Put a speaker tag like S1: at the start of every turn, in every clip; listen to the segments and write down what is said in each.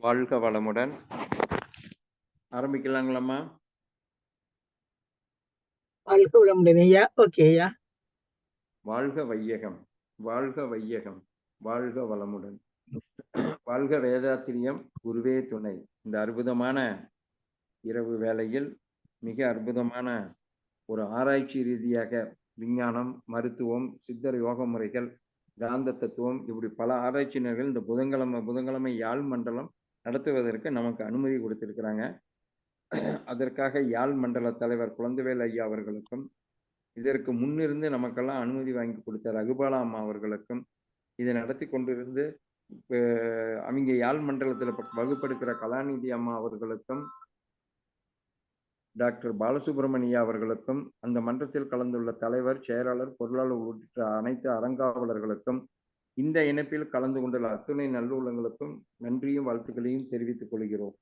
S1: வாழ்க வளமுடன். ஆரம்பிக்கலாங்களாம்மா?
S2: வாழ்க வளமுடன் ஐயா. ஓகே ஐயா.
S1: வாழ்க வையகம், வாழ்க வையகம், வாழ்க வளமுடன். வாழ்க வேதாத்திரியம், குருவே துணை. இந்த அற்புதமான இரவு வேளையில் மிக அற்புதமான ஒரு ஆராய்ச்சி ரீதியாக விஞ்ஞானம், மருத்துவம், சித்தர் யோக முறைகள், காந்த தத்துவம் இப்படி பல ஆராய்ச்சியினர்கள் இந்த புதன்கிழமை யாழ் மண்டலம் நடத்துவதற்கு நமக்கு அனுமதி கொடுத்திருக்கிறாங்க. அதற்காக யாழ் மண்டல தலைவர் குழந்தைவேல் ஐயா அவர்களுக்கும், இதற்கு முன்னிருந்து நமக்கெல்லாம் அனுமதி வாங்கி கொடுத்த ரகுபாலா அம்மா அவர்களுக்கும், இதை நடத்தி கொண்டிருந்து அவங்க யாழ் மண்டலத்தில் வகுப்பெடுக்கிற கலாநிதி அம்மா அவர்களுக்கும், டாக்டர் பாலசுப்ரமணியா அவர்களுக்கும், அந்த மன்றத்தில் கலந்துள்ள தலைவர், செயலாளர், பொருளாளர் உள்ளிட்ட அனைத்து அறங்காவலர்களுக்கும், இந்த இணைப்பில் கலந்து கொண்டுள்ள அத்துணை நல்லுள்ளங்களுக்கும் நன்றியும் வாழ்த்துக்களையும் தெரிவித்துக் கொள்கிறோம்.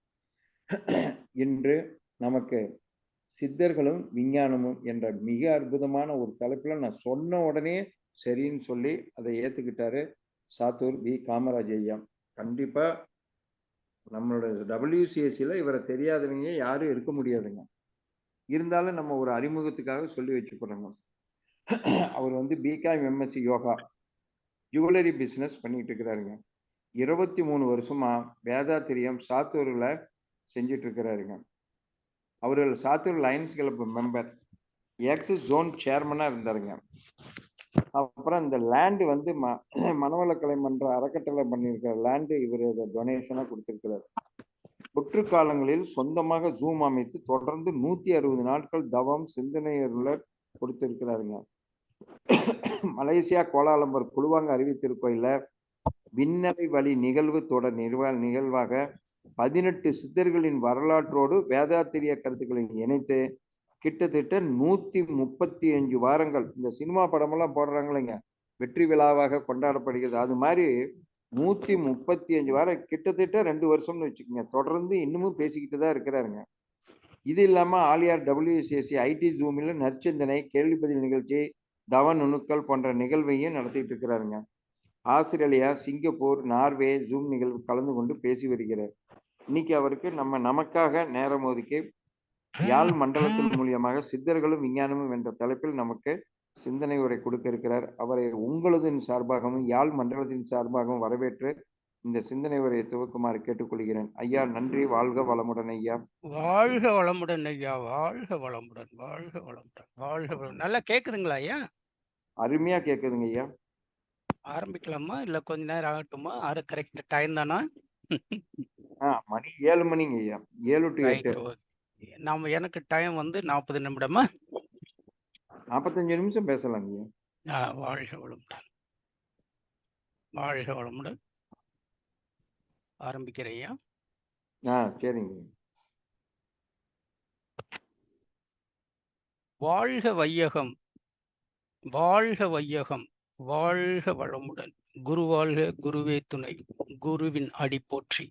S1: இன்று நமக்கு சித்தர்களும் விஞ்ஞானமும் என்ற மிக அற்புதமான ஒரு தலைப்புல நான் சொன்ன உடனே சரின்னு சொல்லி அதை ஏத்துக்கிட்டாரு சாத்தூர் வி காமராஜ் ஐயா. கண்டிப்பா நம்மளோட WCSல இவரை தெரியாதவங்க யாரும் இருக்க முடியாதுங்க. இருந்தாலும் நம்ம ஒரு அறிமுகத்துக்காக சொல்லி வச்சுக்கிறோங்க. அவர் BCom MSc yoga jewellery business பண்ணிட்டு இருக்கிறாருங்க. 23 வருஷமா வேதாத்திரியம் சாத்தூர்ல செஞ்சுட்டு இருக்கிறாருங்க. அவர்கள் சாத்தூர் லயன்ஸ் கிளப் மெம்பர், எக்ஸஸ் ஜோன் சேர்மனா இருந்தாருங்க. அப்புறம் இந்த லேண்டு மனவளக்கலை மன்ற அறக்கட்டளை பண்ணியிருக்கிற லேண்டு இவர் டொனேஷனா கொடுத்திருக்கிறார். தொற்று காலங்களில் சொந்தமாக ஜூம் அமைத்து தொடர்ந்து 160 நாட்கள் தவம் சிந்தனையுள்ள கொடுத்திருக்கிறாருங்க. மலேசியா கோலாலம்பூர் குழுவாங்க அறிவித்திருக்கோயில விண்ணலை வழி நிகழ்வு தொடர் நிகழ்வாக 18 சித்தர்களின் வரலாற்றோடு வேதாத்திரிய கருத்துக்களை இணைத்து கிட்டத்தட்ட 135 வாரங்கள், இந்த சினிமா படமெல்லாம் போடுறாங்களேங்க, வெற்றி விழாவாக கொண்டாடப்படுகிறது. அது மாதிரி 135 வாரம், கிட்டத்தட்ட 2 வருஷம்னு வச்சுக்கோங்க, தொடர்ந்து இன்னமும் பேசிக்கிட்டு தான் இருக்கிறாருங்க. இது இல்லாம ஆலியார் WCSC IT ஜூமில் நற்சிந்தனை, கேள்வி பதில் நிகழ்ச்சி, தவ நுணுக்கள் போன்ற நிகழ்வையும் நடத்திட்டு இருக்கிறாருங்க. ஆஸ்திரேலியா, சிங்கப்பூர், நார்வே ஜூம் நிகழ்வு கலந்து கொண்டு பேசி வருகிறார். இன்னைக்கு அவருக்கு நமக்காக நேரம் ஒதுக்கி யாழ் மண்டலத்தின் மூலியமாக சித்தர்களும் விஞ்ஞானமும் என்ற தலைப்பில் நமக்கு சிந்தனை உரை கொடுக்க இருக்கிறார். அவரை உங்களதின் சார்பாகவும் யாழ் மண்டலத்தின் சார்பாகவும் வரவேற்று இந்த சிந்தனை உரையை துவக்குமாறு கேட்டுக்கொள்கிறேன். ஐயா நன்றி. வாழ்க வளமுடன் ஐயா.
S3: வாழ்க வளமுடன் ஐயா. வாழ்க வளமுடன், வாழ்க வளமுடன், வாழ்க வளமுடன். நல்லா கேக்குதுங்களா ஐயா?
S1: அருமையா கேக்குதுங்க ஐயா.
S3: ஆரம்பிக்கலாமா இல்ல கொஞ்ச நேரம் ஆகட்டுமா? கரெக்ட் டைம் தானா?
S1: மணி 7 மணிங்க ஐயா. 7 to 8.
S3: எனக்கு டைம் 40 நிமிடமா?
S1: 45 நிமிஷம் பேசலாங்க ஐயா.
S3: வாழ்க வளமுடன், வாழ்க வளமுடன். ஆரம்பிக்கிறேன் ஐயா.
S1: சரிங்க.
S3: வாழ்க வையகம், வாழ்க வையகம், வாழ்க வளமுடன். குரு வாழ்க, குருவே துணை, குருவின் அடி போற்றி.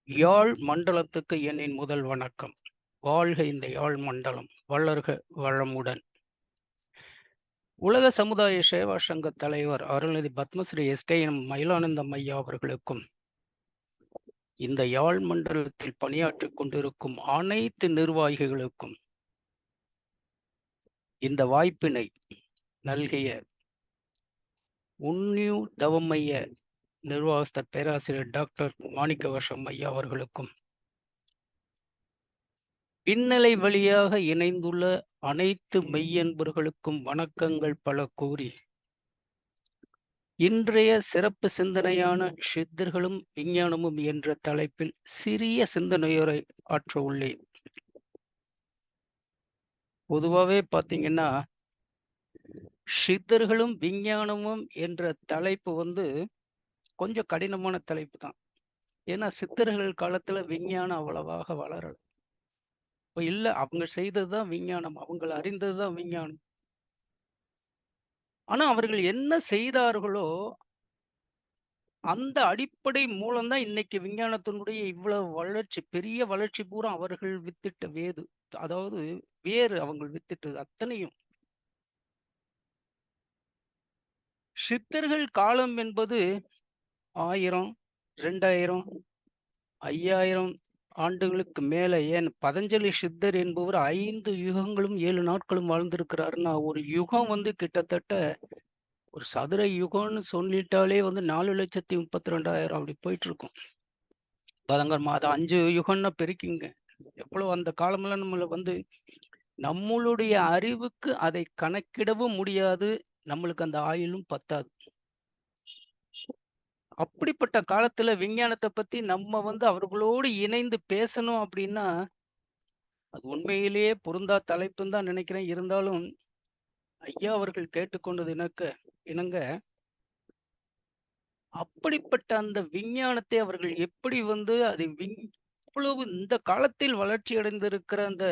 S3: யாழ் மண்டலத்துக்கு என்னின் முதல் வணக்கம். வாழ்க இந்த யாழ் மண்டலம், வளர்க வளமுடன். உலக சமுதாய சேவா சங்க தலைவர் அருள்நிதி பத்மஸ்ரீ SKM மயிலானந்தம் ஐயா அவர்களுக்கும், இந்த யாழ் மண்டலத்தில் பணியாற்றிக் கொண்டிருக்கும் அனைத்து நிர்வாகிகளுக்கும் இந்த வாய்ப்பினை நல்கிய உன்னியூர் தவமைய நிர்வாகஸ்தர் பேராசிரியர் டாக்டர் மாணிக்கவர்ஷம் ஐயா அவர்களுக்கும், பின்னலை வழியாக இணைந்துள்ள அனைத்து மெய்யன்பர்களுக்கும் வணக்கங்கள் பல கூறி, இன்றைய சிறப்பு சிந்தனையான சித்தர்களும் விஞ்ஞானமும் என்ற தலைப்பில் சிறிய சிந்தனையுரை ஆற்ற உள்ளேன். பொதுவாகவே பார்த்தீங்கன்னா, சித்தர்களும் விஞ்ஞானமும் என்ற தலைப்பு கொஞ்சம் கடினமான தலைப்பு தான். ஏன்னா சித்தர்கள் காலத்துல விஞ்ஞானம் அவ்வளவாக வளரல. இல்ல, அவங்க செய்ததுதான் விஞ்ஞானம், அவங்களை அறிந்ததுதான் விஞ்ஞானம். ஆனா அவர்கள் என்ன செய்தார்களோ அந்த அடிப்படை மூலம்தான் இன்னைக்கு விஞ்ஞானத்தினுடைய இவ்வளவு வளர்ச்சி, பெரிய வளர்ச்சி பூரா அவர்கள் வித்திட்ட வேது, அதாவது வேறு அவங்க வித்திட்டது அத்தனையும். சித்தர்கள் காலம் என்பது 1000, 2000 5000 ஆண்டுகளுக்கு மேல, ஏன் பதஞ்சலி சித்தர் என்பவர் 5 யுகங்களும் 7 நாட்களும் வாழ்ந்திருக்கிறாருன்னா, ஒரு யுகம் வந்து கிட்டத்தட்ட ஒரு சதுர யுகம்னு சொல்லிட்டாலே வந்து 4,32,000 அப்படி போயிட்டு இருக்கும். பதங்கம்மா அது 5 யுகம்னா பெருக்கிங்க. எவ்வளவு அந்த காலமெல்லாம் நம்மள வந்து நம்மளுடைய அறிவுக்கு அதை கணக்கிடவும் முடியாது. நம்மளுக்கு அந்த ஆயுளும் பத்தாது. அப்படிப்பட்ட காலத்துல விஞ்ஞானத்தை பத்தி நம்ம வந்து அவர்களோடு இணைந்து பேசணும் அப்படின்னா, அது உண்மையிலேயே பொருந்தா தலைப்புன்னு தான் நினைக்கிறேன். இருந்தாலும் ஐயா அவர்கள் கேட்டுக்கொண்டது இணங்க அப்படிப்பட்ட அந்த விஞ்ஞானத்தை அவர்கள் எப்படி வந்து அது இவ்வளவு இந்த காலத்தில் வளர்ச்சி அடைந்திருக்கிற அந்த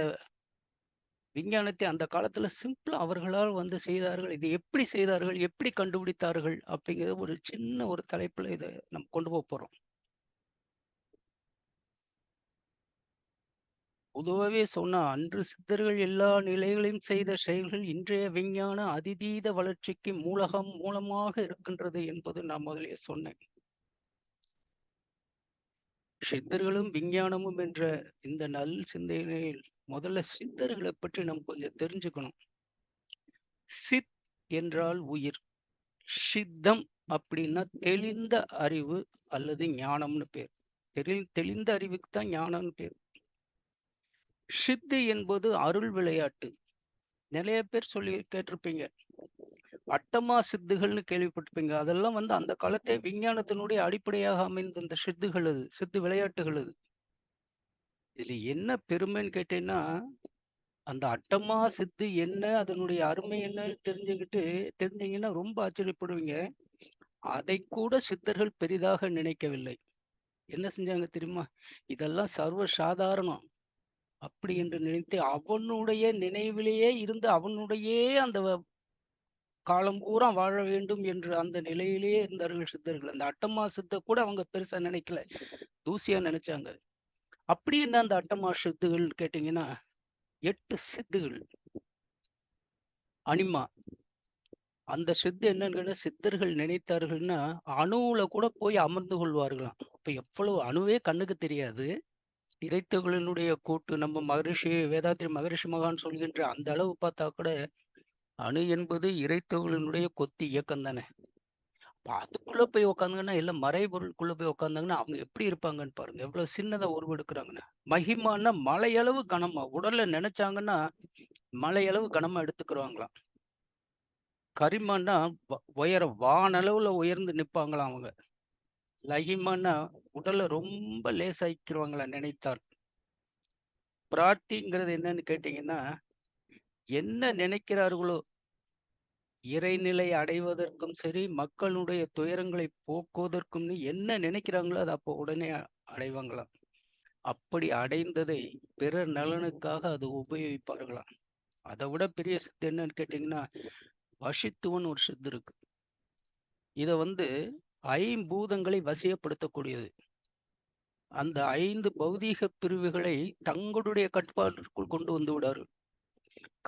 S3: விஞ்ஞானத்தை அந்த காலத்துல சிம்பிளா அவர்களால் வந்து செய்தார்கள். இது எப்படி செய்தார்கள்? எப்படி கண்டுபிடித்தார்கள்? அப்படிங்கிறது ஒரு சின்ன ஒரு தலைப்புல இத நம்ம கொண்டு போறோம். பொதுவாவே சொன்னா, அன்று சித்தர்கள் எல்லா நிலைகளையும் செய்த செயல்கள் இன்றைய விஞ்ஞான அதிதீத வளர்ச்சிக்கு மூலமாக இருக்கின்றது என்பது நான் முதலிலே சொன்னேன். சித்தர்களும் விஞ்ஞானமும் என்ற இந்த நல் சிந்தனையில் முதல்ல சித்தர்களை பற்றி நம்ம கொஞ்சம் தெரிஞ்சுக்கணும். சித் என்றால் உயிர். சித்தம் அப்படின்னா தெளிந்த அறிவு அல்லது ஞானம்னு பேர். தெளிந்த அறிவுக்கு தான் ஞானம்னு பேர். சித்து என்பது அருள் விளையாட்டு. நிறைய பேர் சொல்லி கேட்டிருப்பீங்க. அட்டமா சித்துகள்னு கேள்விப்பட்டிருப்பீங்க. அதெல்லாம் வந்து அந்த காலத்தை விஞ்ஞானத்தினுடைய அடிப்படையாக அமைந்த இந்த சித்துகள் அது, சித்து விளையாட்டுகள் அது. இதுல என்ன பெருமைன்னு கேட்டீங்கன்னா, அந்த அட்டமா சித்து என்ன, அதனுடைய அருமை என்னன்னு தெரிஞ்சீங்கன்னா ரொம்ப ஆச்சரியப்படுவீங்க. அதை கூட சித்தர்கள் பெரிதாக நினைக்கவில்லை. என்ன செஞ்சாங்க தெரியுமா? இதெல்லாம் சர்வ சாதாரணம் அப்படி என்று நினைத்து அவனுடைய நினைவிலேயே இருந்து அவனுடையே அந்த காலம் பூரா வாழ வேண்டும் என்று அந்த நிலையிலேயே இருந்தார்கள் சித்தர்கள். அந்த அட்டமா சித்த கூட அவங்க பெருசா நினைக்கல, தூசியா நினைச்சாங்க. அப்படி என்ன அந்த அட்டமா சித்துகள் கேட்டீங்கன்னா, 8 சித்துகள். அனிமா அந்த சித்து என்னன்னு கேட்டா, சித்தர்கள் நினைத்தார்கள்னா அணுவுல கூட போய் அமர்ந்து கொள்வார்களாம். அப்ப எவ்வளவு அணுவே கண்ணுக்கு தெரியாது. இறைத்துகளினுடைய கூட்டு நம்ம மகரிஷி வேதாத்திரி மகரிஷி மகான் சொல்கின்ற அந்த அளவு பார்த்தா கூட அணு என்பது இறைத்துகளினுடைய கொத்தி இயக்கம் தானே. அதுக்குள்ள போய் உட்காந்தாங்கன்னா, இல்ல மறைபொருளுக்குள்ள போய் உட்காந்தாங்கன்னா, அவங்க எப்படி இருப்பாங்கன்னு பாருங்க. எவ்வளவு சின்னதா உருவெடுக்குறாங்கன்னு. மகிமான்னா மலையளவு கனமா. உடல்ல நினைச்சாங்கன்னா, மலையளவு கனமா எடுத்துக்குருவாங்களாம். கரிமான்னா வானளவுல உயர்ந்து நிப்பாங்களாம் அவங்க. லகிமான்னா உடலை ரொம்ப லேசாக்கிருவாங்களாம் நினைத்தால். பிரார்த்திங்கிறது என்னன்னு கேட்டீங்கன்னா, என்ன நினைக்கிறார்களோ இறைநிலை அடைவதற்கும் சரி, மக்களுடைய துயரங்களை போக்குவதற்கும் என்ன நினைக்கிறாங்களோ அதை அப்போ உடனே அடைவாங்களாம். அப்படி அடைந்ததை பிறர் நலனுக்காக அது உபயோகிப்பார்களாம். அதை விட பெரிய சித்து என்னன்னு கேட்டீங்கன்னா, வசித்துவன் ஒரு சித்து இருக்கு. இத வந்து 5 வசியப்படுத்தக்கூடியது. அந்த 5 பௌதீக பிரிவுகளை தங்களுடைய கட்டுப்பாட்டிற்குள் கொண்டு வந்து விடாரு.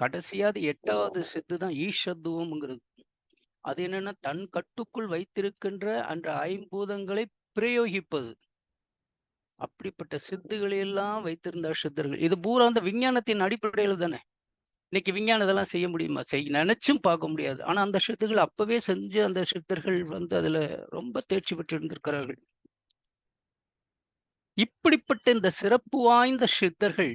S3: கடைசியாது 8வது சித்து தான் ஈஷத்துவம்ங்கிறது. அது என்னன்னா, தன் கட்டுக்குள் வைத்திருக்கின்ற அந்த 5 பிரயோகிப்பது. அப்படிப்பட்ட சித்துகளை எல்லாம் வைத்திருந்தார் சித்தர்கள். இது பூரா அந்த விஞ்ஞானத்தின் அடிப்படையில் தானே. இன்னைக்கு விஞ்ஞானம் இதெல்லாம் செய்ய முடியுமா? நினைச்சும் பார்க்க முடியாது. ஆனா அந்த சித்துகள் அப்பவே செஞ்சு அந்த சித்தர்கள் வந்து அதுல ரொம்ப தேர்ச்சி பெற்று இருந்திருக்கிறார்கள். இப்படிப்பட்ட இந்த சிறப்பு வாய்ந்த சித்தர்கள்,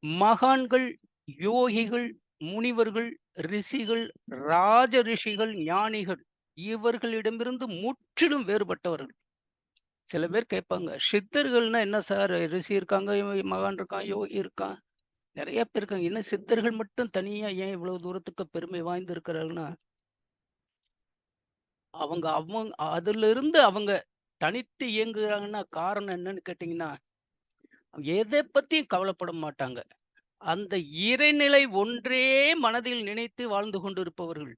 S3: மகான்கள், யோகிகள், முனிவர்கள், ரிஷிகள், ராஜ ரிஷிகள், ஞானிகள் இவர்களிடமிருந்து முற்றிலும் வேறுபட்டவர்கள். சில பேர் கேட்பாங்க, சித்தர்கள்னா என்ன சார்? ரிஷி இருக்காங்க, மகான் இருக்கான், யோகி இருக்கான், நிறைய பேர் இருக்காங்க. என்ன சித்தர்கள் மட்டும் தனியா ஏன் இவ்வளவு தூரத்துக்கு பெருமை வாய்ந்து இருக்கிறார்கள்னா, அவங்க அதுல இருந்து அவங்க தனித்து இயங்குகிறாங்கன்னா காரணம் என்னன்னு கேட்டீங்கன்னா, எதை பத்தியும் கவலைப்பட மாட்டாங்க. அந்த இறைநிலை ஒன்றே மனதில் நினைத்து வாழ்ந்து கொண்டிருப்பவர்கள்.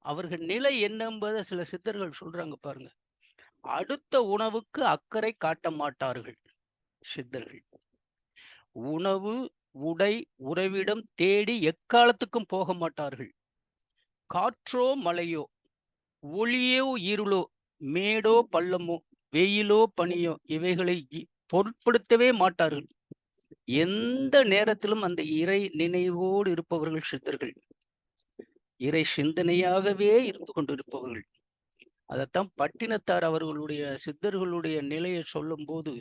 S3: அவர்கள் நிலை என்ன என்பதை சில சித்தர்கள் சொல்றாங்க பாருங்க. அடுத்த உணவுக்கு அக்கறை காட்ட மாட்டார்கள் சித்தர்கள். உணவு, உடை, உறைவிடம் தேடி எக்காலத்துக்கும் போக மாட்டார்கள். காற்றோ மழையோ, ஒளியோ இருளோ, மேடோ பள்ளமோ, வெயிலோ பனியோ இவைகளை பொருட்படுத்தவே மாட்டார்கள். எந்த நேரத்திலும் அந்த இறை நினைவோடு இருப்பவர்கள் சித்தர்கள். இறை சிந்தனையாகவே இருந்து கொண்டிருப்பவர்கள். அதைத்தான் பட்டினத்தார் அவர்களுடைய சித்தர்களுடைய நிலையை சொல்லும் போது,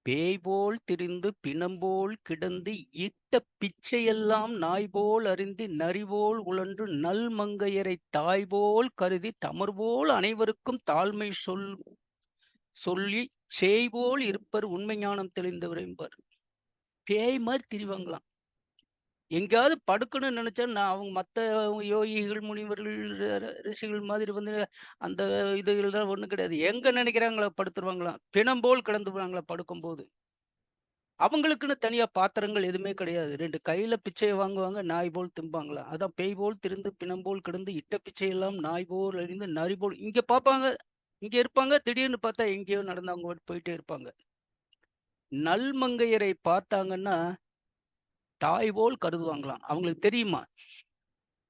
S3: பேய் போல் திரிந்து பிணம்போல் கிடந்து இட்ட பிச்சையெல்லாம் நாய்போல் அறிந்து நரிபோல் உழன்று நல் மங்கையரை தாய்போல் கருதி தமர்போல் அனைவருக்கும் தாழ்மை சொல்லி செய்போல் இருப்பர் உண்மை ஞானம் தெளிந்தவர் என்பார். பேய் மாதிரி திரிவாங்களாம். எங்கேயாவது படுக்கணும்னு நினைச்சா நான் அவங்க மற்ற யோகிகள் முனிவர்கள் ரிஷிகள் மாதிரி வந்து அந்த இதுதான் ஒண்ணும் கிடையாது. எங்க நினைக்கிறாங்களா படுத்துருவாங்களாம். பிணம் போல் கிடந்துருவாங்களா படுக்கும்போது. அவங்களுக்குன்னு தனியா பாத்திரங்கள் எதுவுமே கிடையாது. 2 கையில பிச்சையை வாங்குவாங்க, நாய் போல் திம்பாங்களாம். அதான் பேய் போல் திரிந்து பிணம் போல் கிடந்து இட்ட பிச்சையெல்லாம் நாய் போல் அறிந்து நரி போல் இங்க பார்ப்பாங்க, இங்க இருப்பாங்க, திடீர்னு பார்த்தா எங்கேயோ நடந்து அவங்க போயிட்டே இருப்பாங்க. நல்மங்கையரை பார்த்தாங்கன்னா தாய் போல் கருதுவாங்களாம். அவங்களுக்கு தெரியுமா?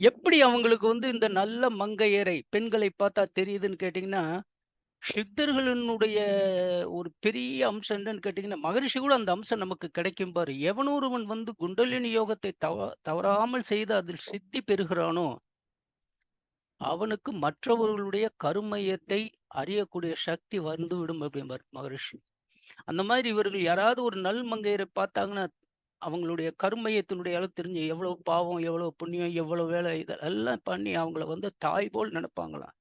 S3: எப்படி அவங்களுக்கு வந்து இந்த நல்ல மங்கையரை பெண்களை பார்த்தா தெரியுதுன்னு கேட்டீங்கன்னா, சித்தர்களினுடைய ஒரு பெரிய அம்சம் என்னன்னு கேட்டீங்கன்னா, மகரிஷி கூட அந்த அம்சம் நமக்கு கிடைக்கும் பாரு. எவனொருவன் வந்து குண்டலினி யோகத்தை தவறாமல் செய்து அதில் சித்தி பெறுகிறானோ, அவனுக்கு மற்றவர்களுடைய கருமையத்தை அறியக்கூடிய சக்தி வந்துவிடும் அப்படிம்பார் மகரிஷி. அந்த மாதிரி இவர்கள் யாராவது ஒரு நல் மங்கையரை பார்த்தாங்கன்னா, அவங்களுடைய கருமையத்தினுடைய அளவு தெரிஞ்சு எவ்வளவு பாவம், எவ்வளவு புண்ணியம், எவ்வளவு வேலை இதெல்லாம் பண்ணி அவங்கள வந்து தாய் போல் நினைப்பாங்களாம்.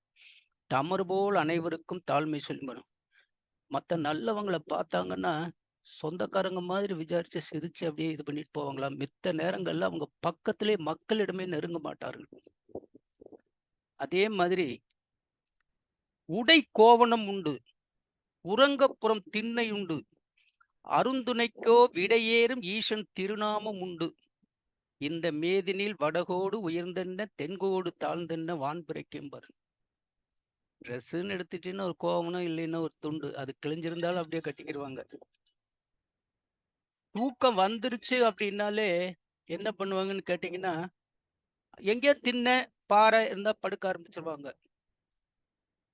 S3: தமர் போல் அனைவருக்கும் தாழ்மை சொல்லிக்கணும். மற்ற நல்லவங்களை பார்த்தாங்கன்னா சொந்தக்காரங்க மாதிரி விசாரிச்சு சிரிச்சு அப்படியே இது பண்ணிட்டு போவாங்களாம். மித்த நேரங்கள்ல அவங்க பக்கத்திலே மக்களிடமே நெருங்க மாட்டார்கள். அதே மாதிரி உடை கோவணம் உண்டு, உறங்கப்புறம் திண்ணை உண்டு, அருந்துணைக்கோ விடையேறும் ஈசன் திருநாமம் உண்டு. இந்த மேதினில் வடகோடு உயர்ந்தென்ன தென்கோடு தாழ்ந்தென்ன வான்பிறைக்கும்பார். ட்ரெஸ்ஸுன்னு எடுத்துட்டீங்கன்னா ஒரு கோவணம் இல்லைன்னா ஒரு துண்டு, அது கிழிஞ்சிருந்தாலும் அப்படியே கட்டிக்கிடுவாங்க. தூக்கம் வந்துருச்சு அப்படின்னாலே என்ன பண்ணுவாங்கன்னு கேட்டீங்கன்னா, எங்கேயோ திண்ண பாறை இருந்தா படுக்க ஆரம்பிச்சிருவாங்க.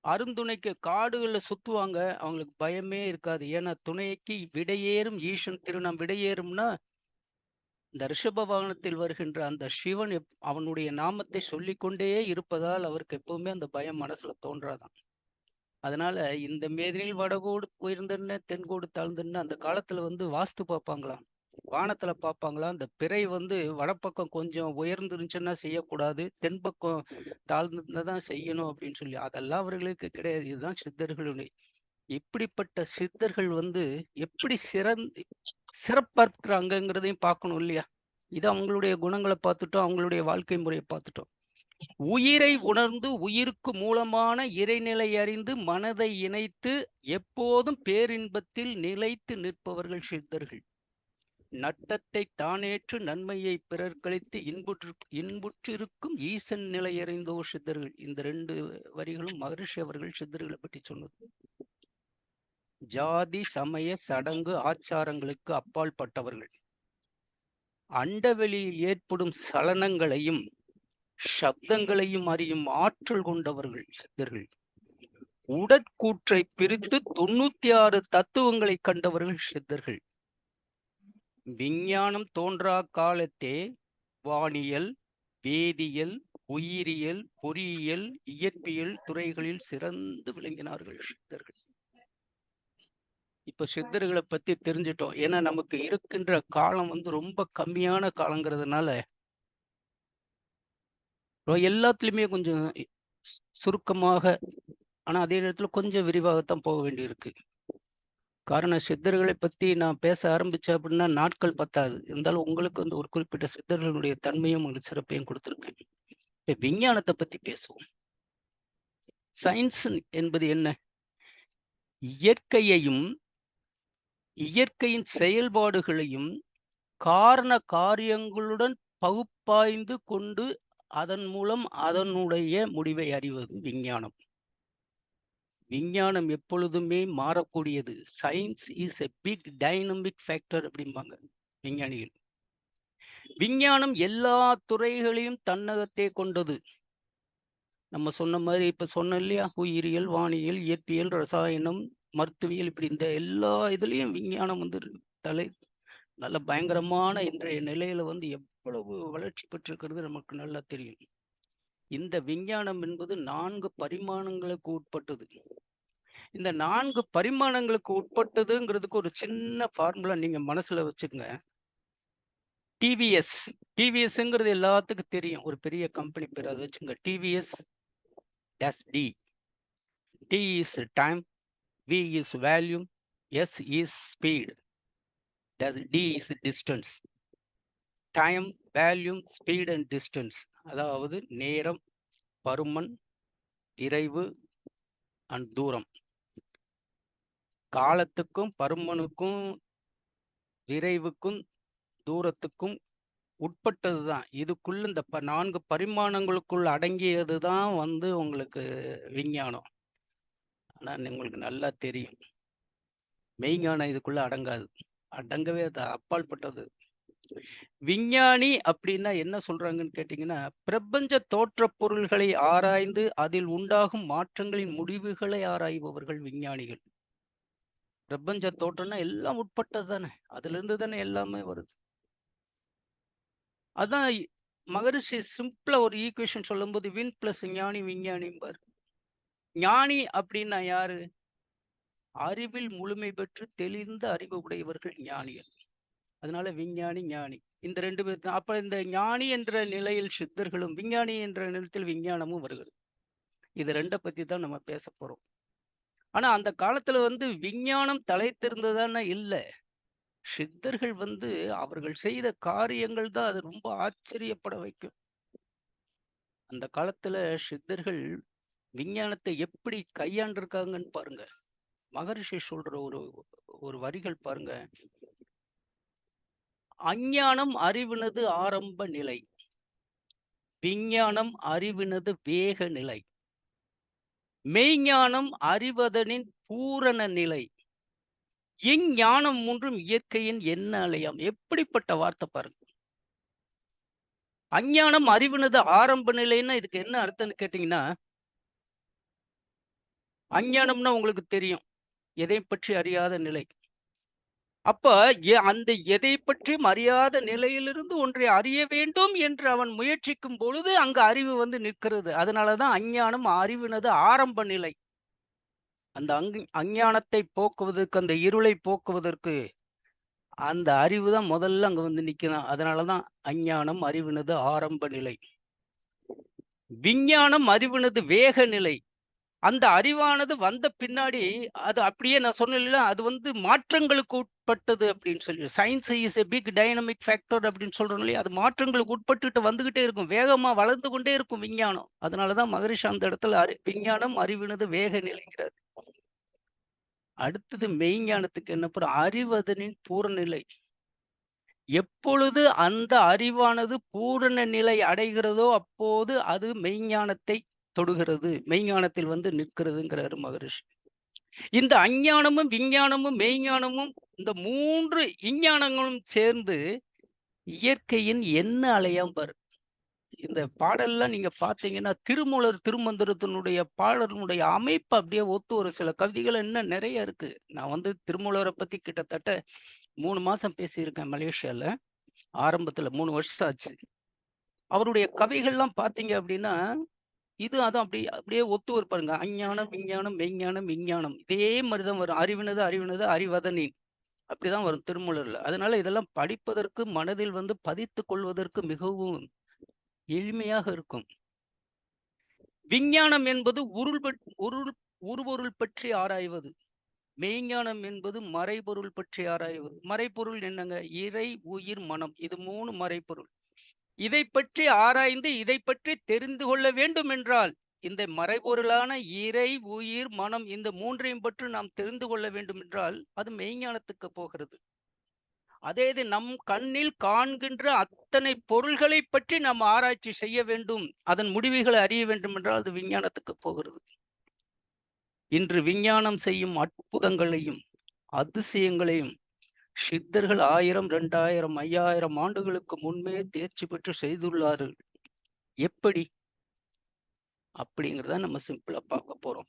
S3: அருந்துணைக்கு காடுகள்ல சுத்துவாங்க. அவங்களுக்கு பயமே இருக்காது. ஏன்னா துணைக்கு விடையேறும் ஈசன் திருநாம். விடையேறும்னா இந்த ரிஷப வாகனத்தில் வருகின்ற அந்த சிவன் அவனுடைய நாமத்தை சொல்லிக்கொண்டே இருப்பதால் அவருக்கு எப்பவுமே அந்த பயம் மனசுல தோன்றாதான். அதனால இந்த மேதினில் வடகோடு உயர்ந்தென்ன தென்கோடு தாழ்ந்தென்ன அந்த காலத்துல வந்து வாஸ்து பார்ப்பாங்களாம். வானத்துல பார்ப்பாங்களாம். இந்த பிறை வந்து வடப்பக்கம் கொஞ்சம் உயர்ந்துருந்துச்சுன்னா செய்யக்கூடாது, தென்பக்கம் தாழ்ந்துதான் செய்யணும் அப்படின்னு சொல்லி. அதெல்லாம் அவர்களுக்கு கிடையாது. இதுதான் சித்தர்களுடைய. இப்படிப்பட்ட சித்தர்கள் வந்து எப்படி சிறப்பா இருக்கிறாங்கிறதையும் பார்க்கணும் இல்லையா? இது அவங்களுடைய குணங்களை பார்த்துட்டோம், அவங்களுடைய வாழ்க்கை முறையை பார்த்துட்டோம். உயிரை உணர்ந்து உயிருக்கு மூலமான இறைநிலை அறிந்து மனதை இணைத்து எப்போதும் பேரின்பத்தில் நிலைத்து நிற்பவர்கள் சித்தர்கள். நட்டத்தை தானேற்று நன்மையை பிறர் கழித்து இன்புற்றிருக்கும் ஈசன் நிலை அறிந்தோர் சித்தர்கள். இந்த 2 வரிகளும் மகரிஷி அவர்கள் சித்தர்களை பற்றி சொன்னது. ஜாதி சமய சடங்கு ஆச்சாரங்களுக்கு அப்பால் பட்டவர்கள். அண்டவெளியில் ஏற்படும் சலனங்களையும் சப்தங்களையும் அறியும் ஆற்றல் கொண்டவர்கள் சித்தர்கள். உடற்கூற்றை பிரித்து 96 தத்துவங்களை கண்டவர்கள் சித்தர்கள். விஞ்ஞானம் தோன்றா காலத்தே வானியல், வேதியியல், உயிரியல், பொறியியல், இயற்பியல் துறைகளில் சிறந்து விளங்கினார்கள் சித்தர்கள். இப்ப சித்தர்களை பத்தி தெரிஞ்சிட்டோம். ஏன்னா நமக்கு இருக்கின்ற காலம் வந்து ரொம்ப கம்மியான காலங்கிறதுனால எல்லாத்துலயுமே கொஞ்சம் சுருக்கமாக, ஆனா அதே நேரத்துல கொஞ்சம் விரிவாகத்தான் போக வேண்டியிருக்கு. காரணம் சித்தர்களை பத்தி நான் பேச ஆரம்பிச்சேன் அப்படின்னா நாட்கள் பத்தாது. இருந்தாலும் உங்களுக்கு வந்து ஒரு குறிப்பிட்ட சித்தர்களுடைய தன்மையும் உங்களுக்கு சிறப்பையும் கொடுத்துருக்கேன். இப்ப விஞ்ஞானத்தை பத்தி பேசுவோம். சயின்ஸ் என்பது என்ன? இயற்கையையும் இயற்கையின் செயல்பாடுகளையும் காரண காரியங்களுடன் பகுப்பாய்ந்து கொண்டு அதன் மூலம் அதனுடைய முடிவை அறிவது விஞ்ஞானம். விஞ்ஞானம் எப்பொழுதுமே மாறக்கூடியது. Science is a big dynamic factor அப்படிம்பாங்க விஞ்ஞானிகள். விஞ்ஞானம் எல்லா துறைகளையும் தன்னகத்தே கொண்டது. நம்ம சொன்ன மாதிரி இப்ப சொன்னோம் இல்லையா, உயிரியல், வானியல், இயற்பியல், ரசாயனம், மருத்துவியல், இப்படி இந்த எல்லா இதுலயும் விஞ்ஞானம் வந்து நல்ல பயங்கரமான இன்றைய நிலையில வந்து எவ்வளவு வளர்ச்சி பெற்றிருக்கிறது நமக்கு நல்லா தெரியும். இந்த விஞ்ஞானம் என்பது 4 பரிமாணங்களுக்கு உட்பட்டது. இந்த 4 பரிமாணங்களுக்கு உட்பட்டதுங்கிறதுக்கு ஒரு சின்ன ஃபார்முலா நீங்க மனசுல வச்சுக்கங்க. டிவிஎஸ். டிவிஎஸ்ங்கிறது எல்லாத்துக்கும் தெரியும். ஒரு பெரிய கம்பெனி பேர், அதை வச்சுங்க. TVS dash T. T is time, V is volume, S is speed, dash T is distance. Time, volume, speed and distance, அதாவது நேரம், பருமன், விரைவு அண்ட் தூரம். காலத்துக்கும் பருமனுக்கும் விரைவுக்கும் தூரத்துக்கும் உட்பட்டது தான். இதுக்குள்ள இந்த 4 பரிமாணங்களுக்குள் அடங்கியது தான் வந்து உங்களுக்கு விஞ்ஞானம். ஆனா உங்களுக்கு நல்லா தெரியும், மெய்ஞானம் இதுக்குள்ள அடங்காது. அடங்கவே அது அப்பாற்பட்டது. விஞ்ஞானி அப்படின்னா என்ன சொல்றாங்கன்னு கேட்டீங்கன்னா, பிரபஞ்ச தோற்ற பொருள்களை ஆராய்ந்து அதில் உண்டாகும் மாற்றங்களின் முடிவுகளை ஆராய்பவர்கள் விஞ்ஞானிகள். பிரபஞ்ச தோற்றம்னா எல்லாம் உட்பட்டது தானே, அதுல இருந்து தானே எல்லாமே வருது. அதான் மகரிஷி சிம்பிளா ஒரு ஈக்குவேஷன் சொல்லும்போது வின் பிளஸ் ஞானி விஞ்ஞானிம்பார். ஞானி அப்படின்னா யாரு? அறிவில் முழுமை பெற்று தெளிந்த அறிவு உடையவர்கள் ஞானிகள். அதனால விஞ்ஞானி, ஞானி இந்த 2 பேர் தான். அப்ப இந்த ஞானி என்ற நிலையில் சித்தர்களும், விஞ்ஞானி என்ற நிலத்தில் விஞ்ஞானமும் வருகிறது. இது 2 பத்தி தான் நம்ம பேச போறோம். ஆனா அந்த காலத்துல வந்து விஞ்ஞானம் தலைத்திருந்ததானே இல்ல. சித்தர்கள் வந்து அவர்கள் செய்த காரியங்கள் தான் அது ரொம்ப ஆச்சரியப்பட வைக்கும். அந்த காலத்துல சித்தர்கள் விஞ்ஞானத்தை எப்படி கையாண்டிருக்காங்கன்னு பாருங்க. மகரிஷி சொல்ற ஒரு வரிகள் பாருங்க. அஞ்ஞானம் அறிவினது ஆரம்ப நிலை, விஞ்ஞானம் அறிவினது வேக நிலை, மெய்ஞானம் அறிவதனின் பூரண நிலை, இஞ்ஞானம் மூன்றும் இயற்கையின் என்ன அலையாம். எப்படிப்பட்ட வார்த்தை பாருங்க. அஞ்ஞானம் அறிவினது ஆரம்ப நிலைன்னா இதுக்கு என்ன அர்த்தம்னு கேட்டீங்கன்னா, அஞ்ஞானம்னா உங்களுக்கு தெரியும், எதை பற்றி அறியாத நிலை. அப்ப அந்த எதை பற்றியும் அறியாத நிலையிலிருந்து ஒன்றை அறிய வேண்டும் என்று அவன் முயற்சிக்கும் பொழுது அங்கு அறிவு வந்து நிற்கிறது. அதனாலதான் அஞ்ஞானம் அறிவினது ஆரம்ப நிலை. அந்த அஞ்ஞானத்தை போக்குவதற்கு, அந்த இருளை போக்குவதற்கு அந்த அறிவு தான் முதல்ல அங்க வந்து நிக்குதான். அதனாலதான் அஞ்ஞானம் அறிவினது ஆரம்ப நிலை. விஞ்ஞானம் அறிவினது வேக நிலை. அந்த அறிவானது வந்த பின்னாடி அது அப்படியே நான் சொன்னேன், அது வந்து மாற்றங்களுக்கு உட்பட்டது அப்படின்னு சொல்லி. Science is a big dynamic factor அப்படின்னு சொல்றோம் இல்லையா, அது மாற்றங்களுக்கு உட்பட்டுட்டு வந்துகிட்டே இருக்கும், வேகமா வளர்ந்து கொண்டே இருக்கும் விஞ்ஞானம். அதனாலதான் மகரிஷி அந்த இடத்துல விஞ்ஞானம் அறிவினது வேக நிலைங்கிறார். அடுத்தது மெய்ஞானத்துக்கு என்ன போற, அறிவதனின் பூரணநிலை. எப்பொழுது அந்த அறிவானது பூரண நிலை அடைகிறதோ அப்போது அது மெய்ஞானத்தை தொடுகிறது, மெய்ஞானத்தில் வந்து நிற்கிறதுங்கிறாரு மகரிஷி. இந்த அஞ்ஞானமும் விஞ்ஞானமும் மெய்ஞானமும் இந்த 3 இஞ்ஞானங்களும் சேர்ந்து இயற்கையின் என்ன அலையாம் பாரு. இந்த பாடல்லாம் நீங்க பார்த்தீங்கன்னா, திருமூலர் திருமந்திரத்தினுடைய பாடலினுடைய அமைப்பு அப்படியே ஒத்து ஒரு சில கவிதைகள் இன்னும் நிறைய இருக்கு. நான் வந்து திருமூலரை பத்தி கிட்டத்தட்ட 3 மாசம் பேசியிருக்கேன் மலேசியால. ஆரம்பத்துல 3 வருஷம் ஆச்சு. அவருடைய கவிகள்லாம் பார்த்தீங்க அப்படின்னா, இது அதான் அப்படியே ஒத்து வரும் பாருங்க. அஞ்ஞானம், விஞ்ஞானம், மெய்ஞானம், விஞ்ஞானம் இதே மாரி தான் வரும். அறிவினது அறிவினது அறிவதனின் அப்படிதான் வரும் திருமூலர்ல. அதனால இதெல்லாம் படிப்பதற்கு, மனதில் வந்து பதித்துக் கொள்வதற்கு மிகவும் எளிமையாக இருக்கும். விஞ்ஞானம் என்பது உருபொருள் பற்றி ஆராய்வது. மெய்ஞானம் என்பது மறைபொருள் பற்றி ஆராய்வது. மறைபொருள் என்னங்க? இறை, உயிர், மனம். இது 3 மறைபொருள். இதை பற்றி ஆராய்ந்து இதை பற்றி தெரிந்து கொள்ள வேண்டும் என்றால், இந்த மறைபொருளான இறை, உயிர், மனம் இந்த 3ஐயும் பற்றி நாம் தெரிந்து கொள்ள வேண்டும் என்றால் அது மெய்ஞானத்துக்கு போகிறது. அதே இது நம் கண்ணில் காண்கின்ற அத்தனை பொருள்களை பற்றி நாம் ஆராய்ச்சி செய்ய வேண்டும், அதன் முடிவுகளை அறிய வேண்டும் என்றால் அது விஞ்ஞானத்துக்கு போகிறது. இன்று விஞ்ஞானம் செய்யும் அற்புதங்களையும் அதிசயங்களையும் சித்தர்கள் 1000, 2000, 5000 ஆண்டுகளுக்கு முன்பே தேர்ச்சி பெற்று செய்துள்ளார்கள். எப்படி? அப்படிங்கிறத நம்ம சிம்பிளா பார்க்க போறோம்.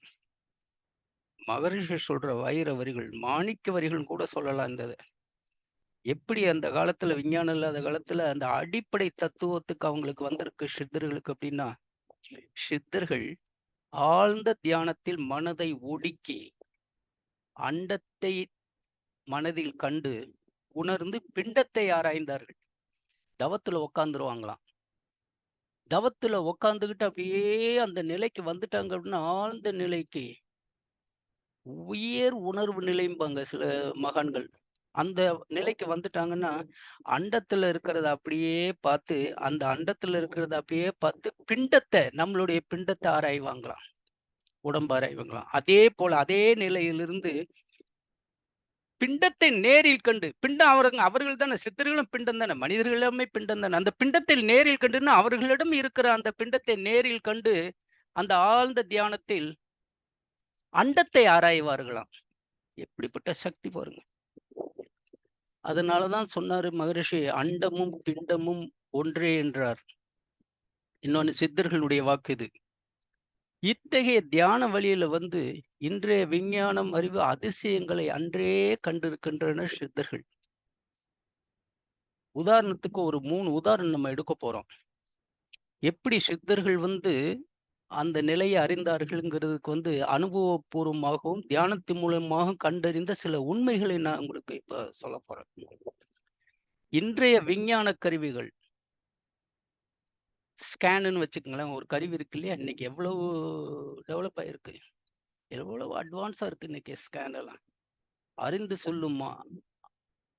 S3: மகரிஷி சொல்ற வைர வரிகள், மாணிக்க வரிகள் கூட சொல்லலாம் இந்த இத. எப்படி அந்த காலத்துல விஞ்ஞானம் இல்லாத காலத்துல அந்த அடிப்படை தத்துவத்துக்கு அவங்களுக்கு வந்திருக்கு சித்தர்களுக்கு அப்படின்னா, சித்தர்கள் ஆழ்ந்த தியானத்தில் மனதை ஒடுக்கி, அண்டத்தை மனதில் கண்டு, உணர்ந்து பிண்டத்தை ஆராய்ந்தார்கள். தவத்துல உட்கார்ந்துருவாங்களாம். தவத்துல உட்கார்ந்துகிட்டு அப்படியே அந்த நிலைக்கு வந்துட்டாங்க அப்படின்னா, ஆழ்ந்த நிலைக்கு, உயர் உணர்வு நிலைம்பாங்க சில மகான்கள். அந்த நிலைக்கு வந்துட்டாங்கன்னா, அண்டத்துல இருக்கிறத அப்படியே பார்த்து, அந்த அண்டத்துல இருக்கிறத அப்படியே பார்த்து, நம்மளுடைய பிண்டத்த ஆராய்வாங்களாம். உடம்ப ஆராய்வாங்களாம். அதே போல அதே நிலையிலிருந்து பிண்டத்தை நேரில் கண்டு, பிண்டம் அவர்கள் தானே, சித்தர்களும் பிண்டம் தானே, மனிதர்கள் எல்லாமே பிண்டம் தானே. அந்த பிண்டத்தில் நேரில் கண்டுன்னா, அவர்களிடம் இருக்கிற அந்த பிண்டத்தை நேரில் கண்டு, அந்த ஆழ்ந்த தியானத்தில் அண்டத்தை ஆராய்வார்களாம். எப்படிப்பட்ட சக்தி பாருங்க. அதனாலதான் சொன்னாரு மகரிஷி, அண்டமும் பிண்டமும் ஒன்றே என்றார். இன்னொன்னு சித்தர்களுடைய வாக்கு இது. இத்தகைய தியான வழியில இன்றைய விஞ்ஞானம், அறிவு அதிசயங்களை அன்றே கண்டிருக்கின்றனர் சித்தர்கள். உதாரணத்துக்கு ஒரு 3 உதாரணம் நம்ம எடுக்க போறோம். எப்படி சித்தர்கள் அந்த நிலையை அறிந்தார்கள்ங்கிறதுக்கு அனுபவபூர்வமாகவும், தியானத்தின் மூலமாக கண்டறிந்த சில உண்மைகளை நான் உங்களுக்கு இப்ப சொல்லப் போறேன். இன்றைய விஞ்ஞான கருவிகள், ஸ்கேனுன்னு வச்சுக்கங்களேன், ஒரு கருவி இருக்கு இல்லையா? இன்னைக்கு எவ்வளவு டெவலப் ஆயிருக்கு, எவ்வளவு அட்வான்ஸா இருக்கு இன்னைக்கு ஸ்கேன் எல்லாம். அறிந்து சொல்லும்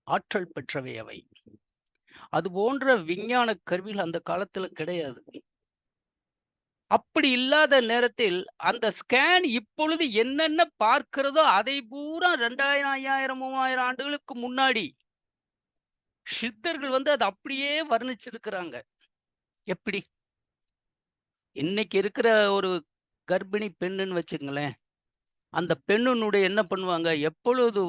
S3: ஆற்றல் பெற்றவை அவை. அது போன்ற விஞ்ஞான கருவிகள் அந்த காலத்துல கிடையாது. அப்படி இல்லாத நேரத்தில் அந்த ஸ்கேன் இப்பொழுது என்னென்ன பார்க்கிறதோ அதை பூரா 2000, 5000, 3000 ஆண்டுகளுக்கு முன்னாடி சித்தர்கள் அதை அப்படியே வர்ணிச்சிருக்கிறாங்க. எப்படி? இன்னைக்கு இருக்கிற ஒரு கர்ப்பிணி பெண்ணுன்னு வச்சுங்களேன், அந்த பெண்ணுடைய என்ன பண்ணுவாங்க, எப்பொழுது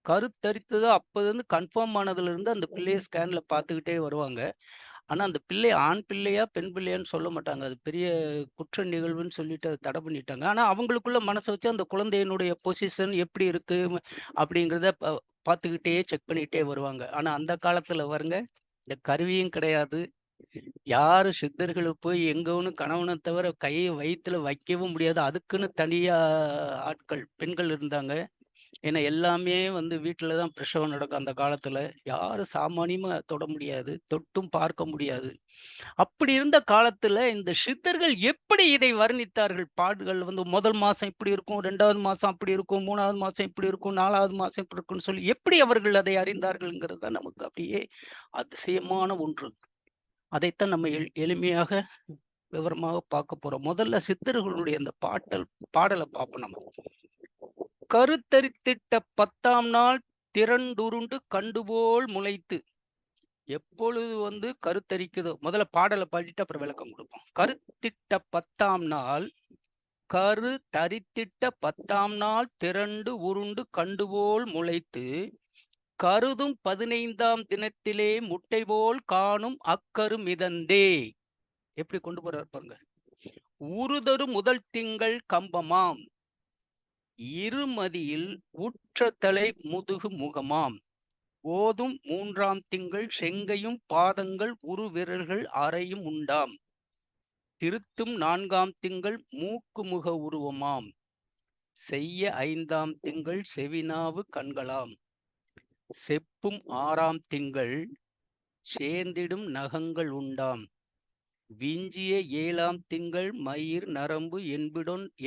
S3: கருத்தரித்ததோ அப்போது கன்ஃபார்ம் ஆனதுல இருந்து அந்த பிள்ளைய ஸ்கேன்ல பார்த்துக்கிட்டே வருவாங்க. ஆனா அந்த பிள்ளை ஆண் பிள்ளையா, பெண் பிள்ளையான்னு சொல்ல மாட்டாங்க. அது பெரிய குற்ற நிகழ்வுன்னு சொல்லிட்டு அத தடை பண்ணிட்டாங்க. ஆனா அவங்களுக்குள்ள மனச வச்சு அந்த குழந்தையினுடைய பொசிஷன் எப்படி இருக்கு அப்படிங்கிறத பார்த்துக்கிட்டே செக் பண்ணிட்டே வருவாங்க. ஆனா அந்த காலத்துல பாருங்க, இந்த கருவியும் கிடையாது. யாரும் சித்தர்கள் போய் எங்கன்னு கணவன தவிர கைய வயித்துல வைக்கவும் முடியாது. அதுக்குன்னு தனியா ஆட்கள், பெண்கள் இருந்தாங்க. ஏன்னா எல்லாமே வீட்ல தான் பிரசவம் நடக்கும் அந்த காலத்துல. யாரும் சாமானியமா தொட முடியாது. தொட்டும் பார்க்க முடியாது. அப்படி இருந்த காலத்துல இந்த சித்தர்கள் எப்படி இதை வர்ணித்தார்கள்? பாடுகள் முதல் மாசம் இப்படி இருக்கும், 2வது மாசம் அப்படி இருக்கும், 3வது மாசம் இப்படி இருக்கும், 4வது மாசம் இப்படி இருக்கும்னு சொல்லி எப்படி அவர்கள் அதை அறிந்தார்கள்ங்கிறது தான் நமக்கு அப்படியே அதிசயமான ஒன்று. அதைத்தான் நம்ம எளிமையாக, விவரமாக பார்க்க போறோம். முதல்ல சித்தர்களுடைய அந்த பாடலை பார்ப்போம் நம்ம. கருத்தரித்திட்ட 10ஆம் நாள் திரண்டுருண்டு கண்டுபோல் முளைத்து. எப்பொழுது கருத்தரிக்குதோ, முதல்ல பாடலை பாடிட்டு அப்புறம் விளக்கம் கொடுப்போம். கருத்திட்ட 10ஆம் நாள், தரித்திட்ட 10ஆம் நாள் திரண்டு உருண்டு கண்டுபோல் முளைத்து, கருதும் 15ஆம் தினத்திலே முட்டை போல் காணும் அக்கரு மிதந்தே. எப்படி கொண்டு போறாரு பாருங்க. உருதரு முதல் திங்கள் கம்பமாம், இருமதியில் உற்ற தலை முதுகு முகமாம், ஓதும் 3ஆம் திங்கள் செங்கையும் பாதங்கள் உரு விரல்கள் அறையும் உண்டாம், திருத்தும் 4ஆம் திங்கள் மூக்கு முக உருவமாம், செய்ய 5ஆம் திங்கள் செவிநாவு கண்களாம், செப்பும் 6ஆம் திங்கள் சேர்ந்திடும் நகங்கள் உண்டாம், விஞ்சிய 7ஆம் திங்கள் மயிர் நரம்பு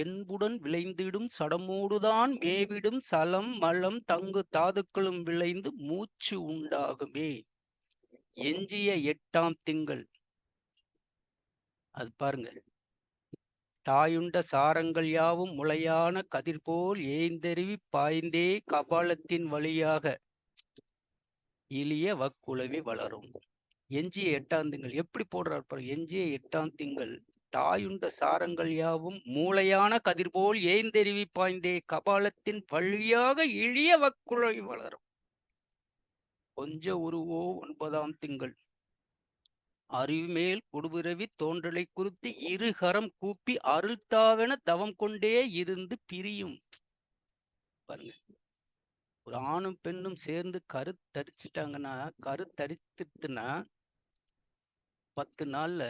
S3: என்புடன் விளைந்திடும் சடமோடுதான் மேவிடும் சலம் மலம் தங்கு தாதுக்களும் விளைந்து மூச்சு உண்டாகுமே. எஞ்சிய 8ஆம் திங்கள், அது பாருங்க, தாயுண்ட சாரங்கள் யாவும் முளையான கதிர்போல் ஏய்ந்தெருவி பாய்ந்தே கபாலத்தின் வழியாக இளிய வக்குளவி வளரும். எஞ்சிய 8ஆம் திங்கள் எப்படி போடுறார் பாருங்க. எஞ்சிய 8ஆம் திங்கள், தாயுண்ட சாரங்கள் யாவும் மூளையான கதிர்போல் ஏய்ந்தெருவி பாய்ந்தே கபாலத்தின் வழியாக இழிய வக்குளவி வளரும். கொஞ்ச உருவோ 9ஆம் திங்கள், அறிவுமேல் கொடுபிறவி தோன்றலை குறித்து இருகரம் கூப்பி அருள்தாவென தவம் கொண்டே இருந்து பிரியும். பாருங்க, ஒரு ஆணும் பெண்ணும் சேர்ந்து கருத்தரிச்சிட்டாங்கன்னா, கருத்தரித்துட்டுனா 10 நாள்ல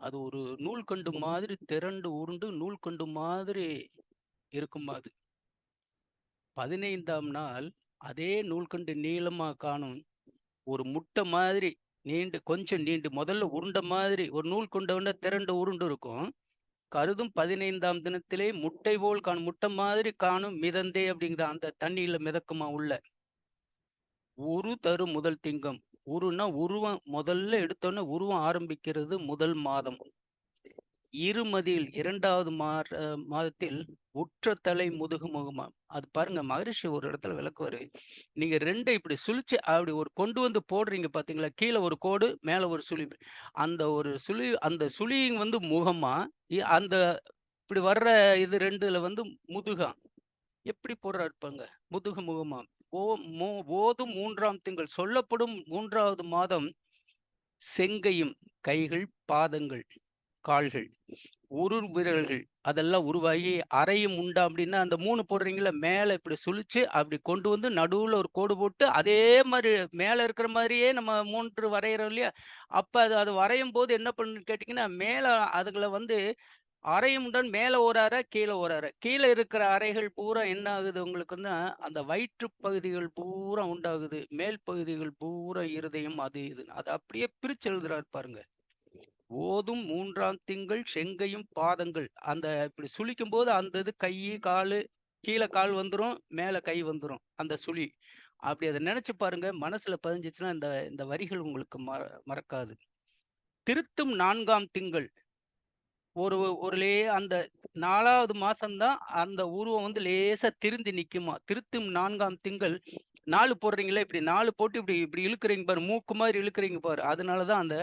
S3: அது ஒரு நூல்கண்டு மாதிரி திரண்டு உருண்டு நூல்கண்டு மாதிரி இருக்குமா அது. 15ஆம் நாள் அதே நூல்கண்டு நீளமா காணும். ஒரு முட்டை மாதிரி கொஞ்சம் நீண்டு முதல்ல உருண்டை மாதிரி ஒரு நூல் கொண்ட திரண்டு உருண்டு இருக்கும். கருதும் 15ஆம் தினத்திலே முட்டை போல் காணும், முட்டை மாதிரி காணும் மிதந்தே அப்படிங்கிற அந்த தண்ணியில மிதக்குமா உள்ள. உரு தரு முதல் திங்கம். உருன்னா உருவம், முதல்ல எடுத்தோன்னே உருவம் ஆரம்பிக்கிறது முதல் மாதம். இருமதியில் 2வது மாதத்தில் உற்ற தலை முதுகு முகமாம். அது பாருங்க, மகரிஷி ஒரு இடத்துல விளக்குவாரு. நீங்க 2 இப்படி சுழிச்சு அப்படி ஒரு கொண்டு வந்து போடுறீங்க பாத்தீங்களா, கீழே ஒரு கோடு மேல ஒரு சுழி. அந்த ஒரு சுழி, அந்த சுழி வந்து முகமா, அந்த இப்படி வர்ற இது 2ல வந்து முதுகா. எப்படி போடுறாரு பாருங்க, முதுகு முகமா. ஓதும் 3ஆம் திங்கள் சொல்லப்படும் 3வது மாதம் செங்கையும் கைகள் பாதங்கள் கால்கள் விரல்கள் அதெல்லாம் உருவாகி அறையும் உண்டா அப்படின்னா, அந்த 3 போடுறீங்களா, மேல இப்படி சுழிச்சு அப்படி கொண்டு வந்து நடுவுல ஒரு கோடு போட்டு அதே மாதிரி மேல இருக்கிற மாதிரியே நம்ம 3 வரைகிறோம் இல்லையா. அப்ப அது வரையும் போது என்ன பண்ணுன்னு கேட்டீங்கன்னா, மேல அதுல வந்து அறையும் உண்டான், மேல ஒரு அறை கீழே ஒரு அறை. கீழே இருக்கிற அறைகள் பூரா என்ன ஆகுது உங்களுக்குன்னா, அந்த வயிற்று பகுதிகள் பூரா உண்டாகுது. மேல் பகுதிகள் பூரா இருதயம் அது இது. அதை அப்படியே பிரிச்சு எழுதுறாரு பாருங்க. ஓதும் 3ஆம் திங்கள் செங்கையும் பாதங்கள். அந்த இப்படி சுழிக்கும் போது அந்த இது கை காலு, கீழே கால் வந்துரும், மேல கை வந்துரும் அந்த சுழி. அப்படி அதை நினைச்சு பாருங்க, மனசுல பதிஞ்சிச்சுன்னா இந்த இந்த வரிகள் உங்களுக்கு மறக்காது. திருத்தும் 4ஆம் திங்கள். அந்த 4வது மாசம்தான் அந்த உருவம் வந்து லேசா திருந்தி நிக்குமா. திருத்தும் 4ஆம் திங்கள் 4 போடுறீங்களே, இப்படி 4 போட்டு இப்படி இப்படி இழுக்குறீங்க பாரு, மூக்கு மாதிரி இழுக்குறீங்க பாரு. அதனாலதான் அந்த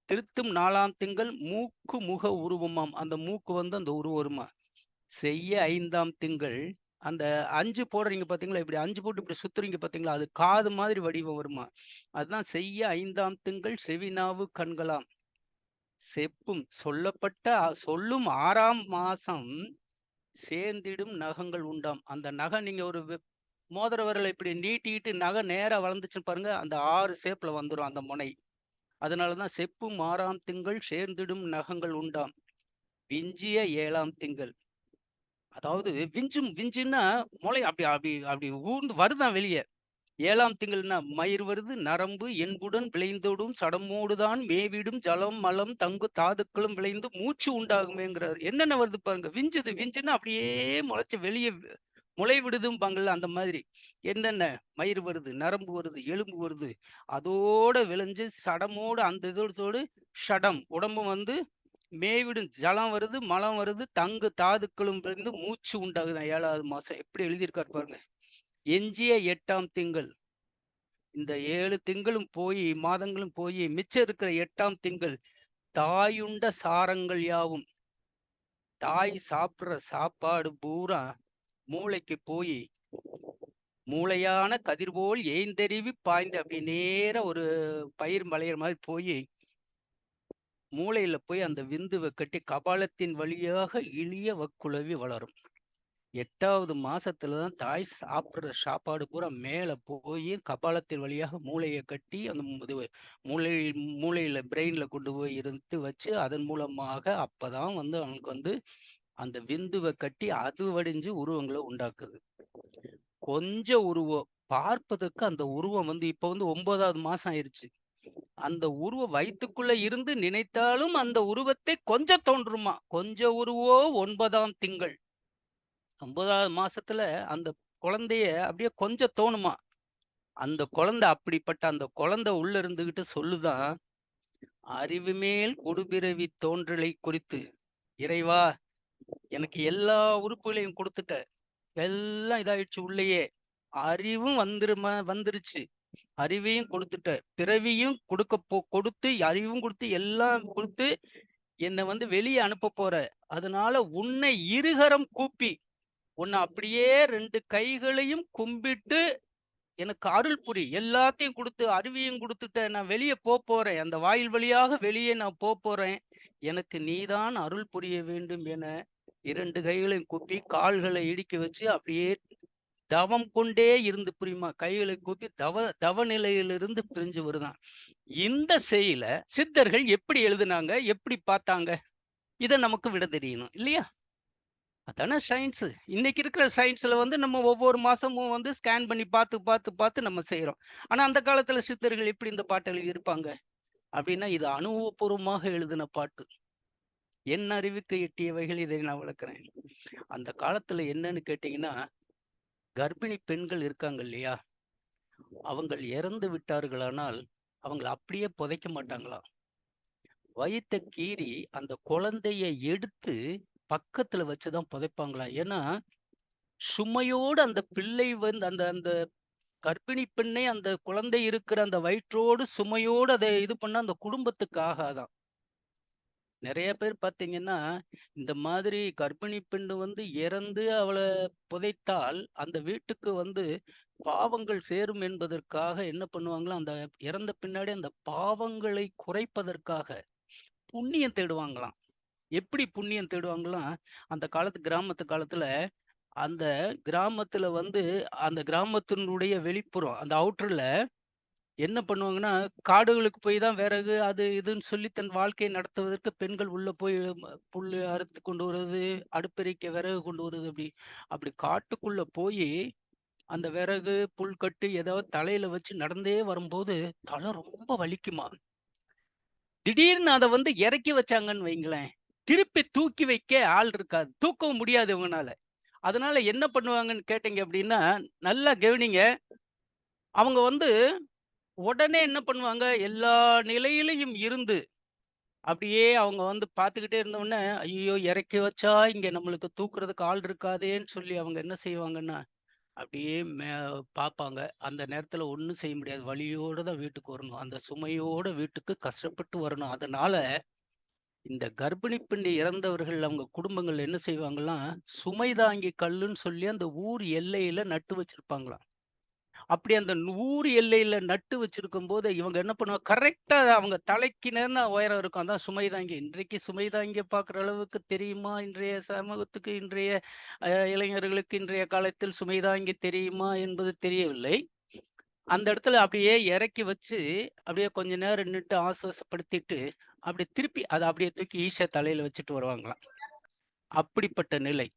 S3: திருத்தும் 4ஆம் திங்கள் மூக்கு முக உருவமாம். அந்த மூக்கு வந்து அந்த உருவம் வருமா. செய்ய 5ஆம் திங்கள் அந்த 5 போடுறீங்க பாத்தீங்களா, இப்படி 5 போட்டு இப்படி சுத்துறீங்க பாத்தீங்களா, அது காது மாதிரி வடிவம் வருமா. அதுதான் செய்ய 5ஆம் திங்கள் செவிநாவு கண்களாம். செப்பும் சொல்லப்பட்ட சொல்லும் 6ஆம் மாசம் சேர்ந்திடும் நகங்கள் உண்டாம். அந்த நகை நீங்க ஒரு மோதிர விரலை இப்படி நீட்டிட்டு நகை நேரா வளர்ந்துச்சு பாருங்க, அந்த 6 ஷேப்ல வந்துரும் அந்த முனை. அதனாலதான் செப்பும் 6ஆம் திங்கள் சேர்ந்திடும் நகங்கள் உண்டாம். விஞ்சிய 7ஆம் திங்கள். அதாவது விஞ்சுன்னா முளை அப்படி அப்படி அப்படி ஊர்ந்து வருதான் வெளியே. 7ஆம் திங்கள்னா மயிர் வருது, நரம்பு என்புடன் விளைந்தோடும் சடமோடுதான் மேவிடும் ஜலம் மலம் தங்கு தாதுக்களும் விளைந்து மூச்சு உண்டாகுமேங்கிறார். என்னென்ன வருது பாருங்க, விஞ்சுன்னா அப்படியே முளைச்சு வெளியே முளை விடுதும்பாங்கல்ல, அந்த மாதிரி. என்னென்ன மயிர் வருது, நரம்பு வருது, எலும்பு வருது, அதோட விளைஞ்சு சடமோடு அந்த இதோடு ஷடம் உடம்பு வந்து மேவிடும் ஜலம் வருது, மலம் வருது, தங்கு தாதுக்களும் விளைந்து மூச்சு உண்டாகுதான் 7வது மாசம். எப்படி எழுதியிருக்காரு பாருங்க. எஞ்சிய 8ஆம் திங்கள். இந்த 7 திங்களும் போய் மாதங்களும் போய் மிச்சம் இருக்கிற 8ஆம் திங்கள் தாயுண்ட சாரங்கள் யாவும். தாய் சாப்பிடுற சாப்பாடு பூரா மூளைக்கு போய் மூளையான கதிர்போல் ஏய்ந்தெறிவி பாய்ந்து அப்படி நேர ஒரு பயிர் மலையிற மாதிரி போய் மூளையில போய் அந்த விந்துவை கட்டி கபாலத்தின் வழியாக இழிய வக்குழவி வளரும். 8வது மாசத்துலதான் தாய் சாப்பிடுற சாப்பாடு பூரா மேல போய் கபாலத்தின் வழியாக மூளையை கட்டி அந்த மூளையில பிரெயின்ல கொண்டு போய் இருந்து வச்சு அதன் மூலமாக அப்பதான் வந்து அவனுக்கு வந்து அந்த விந்துவை கட்டி அது வடிஞ்சு உருவங்களை உண்டாக்குது. கொஞ்சம் உருவம் பார்ப்பதற்கு அந்த உருவம் வந்து இப்ப வந்து 9வது மாசம் ஆயிருச்சு. அந்த உருவம் வயிற்றுக்குள்ள இருந்து நினைத்தாலும் அந்த உருவத்தை கொஞ்சம் தோன்றுமா. கொஞ்சம் உருவோ 9ஆம் திங்கள். 9வது மாசத்துல அந்த குழந்தைய அப்படியே கொஞ்சம் தோணுமா. அந்த குழந்தை அப்படிப்பட்ட அந்த குழந்தை உள்ள இருந்துகிட்டு சொல்லுதான், அறிவு மேல் கொடுபிறவி தோன்றலை குறித்து. இறைவா, எனக்கு எல்லா உறுப்புகளையும் கொடுத்துட்ட, எல்லாம் இதாயிடுச்சு உள்ளேயே, அறிவும் வந்துருச்சு, அறிவையும் கொடுத்துட்ட, பிறவியும் கொடுத்து அறிவும் கொடுத்து எல்லாம் கொடுத்து என்னை வந்து வெளியே அனுப்ப போற. அதனால உன்னை இருகரம் கூப்பி, உன்னை அப்படியே 2 கைகளையும் கும்பிட்டு எனக்கு அருள் புரி, எல்லாத்தையும் கொடுத்து அறிவையும் கொடுத்துட்ட, நான் வெளியே போறேன், அந்த வாயில் வழியாக வெளியே நான் போறேன், எனக்கு நீதான் அருள் புரிய வேண்டும் என 2 கைகளையும் கூப்பி கால்களை இடிக்க வச்சு அப்படியே தவம் கொண்டே இருந்து, புரியுமா, கைகளை கூப்பி தவ நிலையிலிருந்து பிரிஞ்சு வருதான். இந்த செயல சித்தர்கள் எப்படி எழுதுனாங்க, எப்படி பார்த்தாங்க, இதை நமக்கு விட தெரியணும் இல்லையா? அதானே சயின்ஸ். இன்னைக்கு இருக்கிற சயின்ஸ்ல வந்து நம்ம ஒவ்வொரு மாசமும் வந்து ஸ்கேன் பண்ணி பார்த்து நம்ம செய்யறோம். ஆனா அந்த காலத்துல சித்தர்கள் எப்படி இந்த பாட்டு எழுதி இருப்பாங்க அப்படின்னா, இது அனுபவபூர்வமாக எழுதின பாட்டு. என் அறிவுக்கு எட்டியவைகள் இதை நான் விளக்குறேன். அந்த காலத்துல என்னன்னு கேட்டீங்கன்னா, கர்ப்பிணி பெண்கள் இருக்காங்க இல்லையா, அவங்கள் இறந்து விட்டார்களானால் அவங்களை அப்படியே புதைக்க மாட்டாங்களாம். வயித்தை கீறி அந்த குழந்தைய எடுத்து பக்கத்துல வச்சுதான் புதைப்பாங்களாம். ஏன்னா சுமையோடு அந்த பிள்ளை வந்து அந்த அந்த கர்ப்பிணி பெண்ணை அந்த குழந்தை இருக்கிற அந்த வயிற்றோடு சுமையோடு அதை இது பண்ண அந்த குடும்பத்துக்கு ஆகாதான். நிறைய பேர் பார்த்தீங்கன்னா, இந்த மாதிரி கர்ப்பிணி பெண்ணு வந்து இறந்து அவளை புதைத்தால் அந்த வீட்டுக்கு வந்து பாவங்கள் சேரும் என்பதற்காக என்ன பண்ணுவாங்களாம், அந்த இறந்த பின்னாடி அந்த பாவங்களை குறைப்பதற்காக புண்ணியம் தேடுவாங்களாம். எப்படி புண்ணியம் தேடுவாங்களாம், அந்த கிராமத்து காலத்துல அந்த கிராமத்துல வந்து அந்த கிராமத்தினுடைய வெளிப்புறம் அந்த அவுட்டர்ல என்ன பண்ணுவாங்கன்னா, காடுகளுக்கு போய் தான் விறகு அது இதுன்னு சொல்லி தன் வாழ்க்கையை நடத்துவதற்கு பெண்கள் உள்ள போய் புல்லு அறுத்து கொண்டு வருவது, அடுப்பெரிக்க விறகு கொண்டு வருது. அப்படி காட்டுக்குள்ள போய் அந்த விறகு புல்கட்டு ஏதாவது தலையில வச்சு நடந்தே வரும்போது தலை ரொம்ப வலிக்குமா. திடீர்னு அதை வந்து இறக்கி வச்சாங்கன்னு வைங்களேன், திருப்பி தூக்கி வைக்க ஆள் இருக்காது, தூக்கவும் முடியாது இவங்கனால. அதனால என்ன பண்ணுவாங்கன்னு கேட்டீங்க அப்படின்னா, நல்லா கவனிங்க. அவங்க வந்து உடனே என்ன பண்ணுவாங்க, எல்லா நிலையிலையும் இருந்து அப்படியே அவங்க வந்து பார்த்துக்கிட்டே இருந்தவுடனே, ஐயோ இறக்கி வச்சா இங்க நம்மளுக்கு தூக்குறதுக்கு ஆள் இருக்காதேன்னு சொல்லி அவங்க என்ன செய்வாங்கன்னா, அப்படியே பார்ப்பாங்க. அந்த நேரத்துல ஒண்ணும் செய்ய முடியாது, வலியோட தான் வீட்டுக்கு வரணும், அந்த சுமையோட வீட்டுக்கு கஷ்டப்பட்டு வரணும். அதனால இந்த கர்ப்பிணி பெண் இறந்தவர்கள் அவங்க குடும்பங்கள் என்ன செய்வாங்களாம், சுமை தாங்கி கல்லுன்னு சொல்லி அந்த ஊர் எல்லையில நட்டு வச்சிருப்பாங்களாம். அப்படி அந்த ஊர் எல்லையில நட்டு வச்சிருக்கும்போது இவங்க என்ன பண்ணுவாங்க, கரெக்டா அவங்க தலைக்கு நேர்ந்த உயரம் இருக்கும். அதான் சுமை தாங்கி. இன்றைக்கு சுமை தாங்கி பார்க்குற அளவுக்கு தெரியுமா இன்றைய சமூகத்துக்கு, இன்றைய இளைஞர்களுக்கு இன்றைய காலத்தில் சுமை தாங்கி தெரியுமா என்பது தெரியவில்லை. அந்த இடத்துல அப்படியே இறக்கி வச்சு அப்படியே கொஞ்ச நேரம் நின்னுட்டு ஆசுவாசப்படுத்திட்டு அப்படி திருப்பி அதை அப்படியே தூக்கி ஈஷா தலையில வச்சுட்டு வருவாங்களாம். அப்படிப்பட்ட நிலை.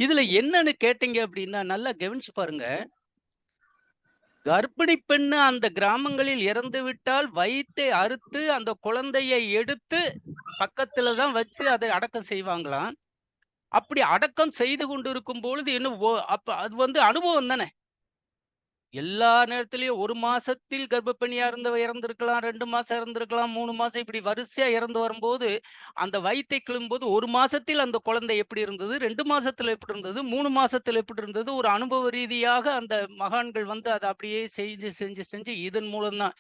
S3: இதுல என்னன்னு கேட்டீங்க அப்படின்னா, நல்லா கவனிச்சு பாருங்க. கர்ப்பிணி பெண்ணு அந்த கிராமங்களில் இறந்து விட்டால் வயித்தை அறுத்து அந்த குழந்தையை எடுத்து பக்கத்துல தான் வச்சு அதை அடக்கம் செய்வாங்களாம். அப்படி அடக்கம் செய்து கொண்டிருக்கும் பொழுது என்ன அப்ப அது வந்து அனுபவம் தானே. எல்லா நேரத்திலயும் 1 மாசத்தில் கர்ப்பிணியா இறந்திருக்கலாம், 2 மாசம் இறந்திருக்கலாம், 3 மாசம், இப்படி வரிசையா இறந்து வரும்போது அந்த வயித்தை கிள்ளும்போது 1 மாசத்தில் அந்த குழந்தை எப்படி இருந்தது, 2 மாசத்துல எப்படி இருந்தது, 3 மாசத்துல எப்படி இருந்தது, ஒரு அனுபவ ரீதியாக அந்த மகான்கள் வந்து அதை அப்படியே செஞ்சு இதன் மூலம்தான்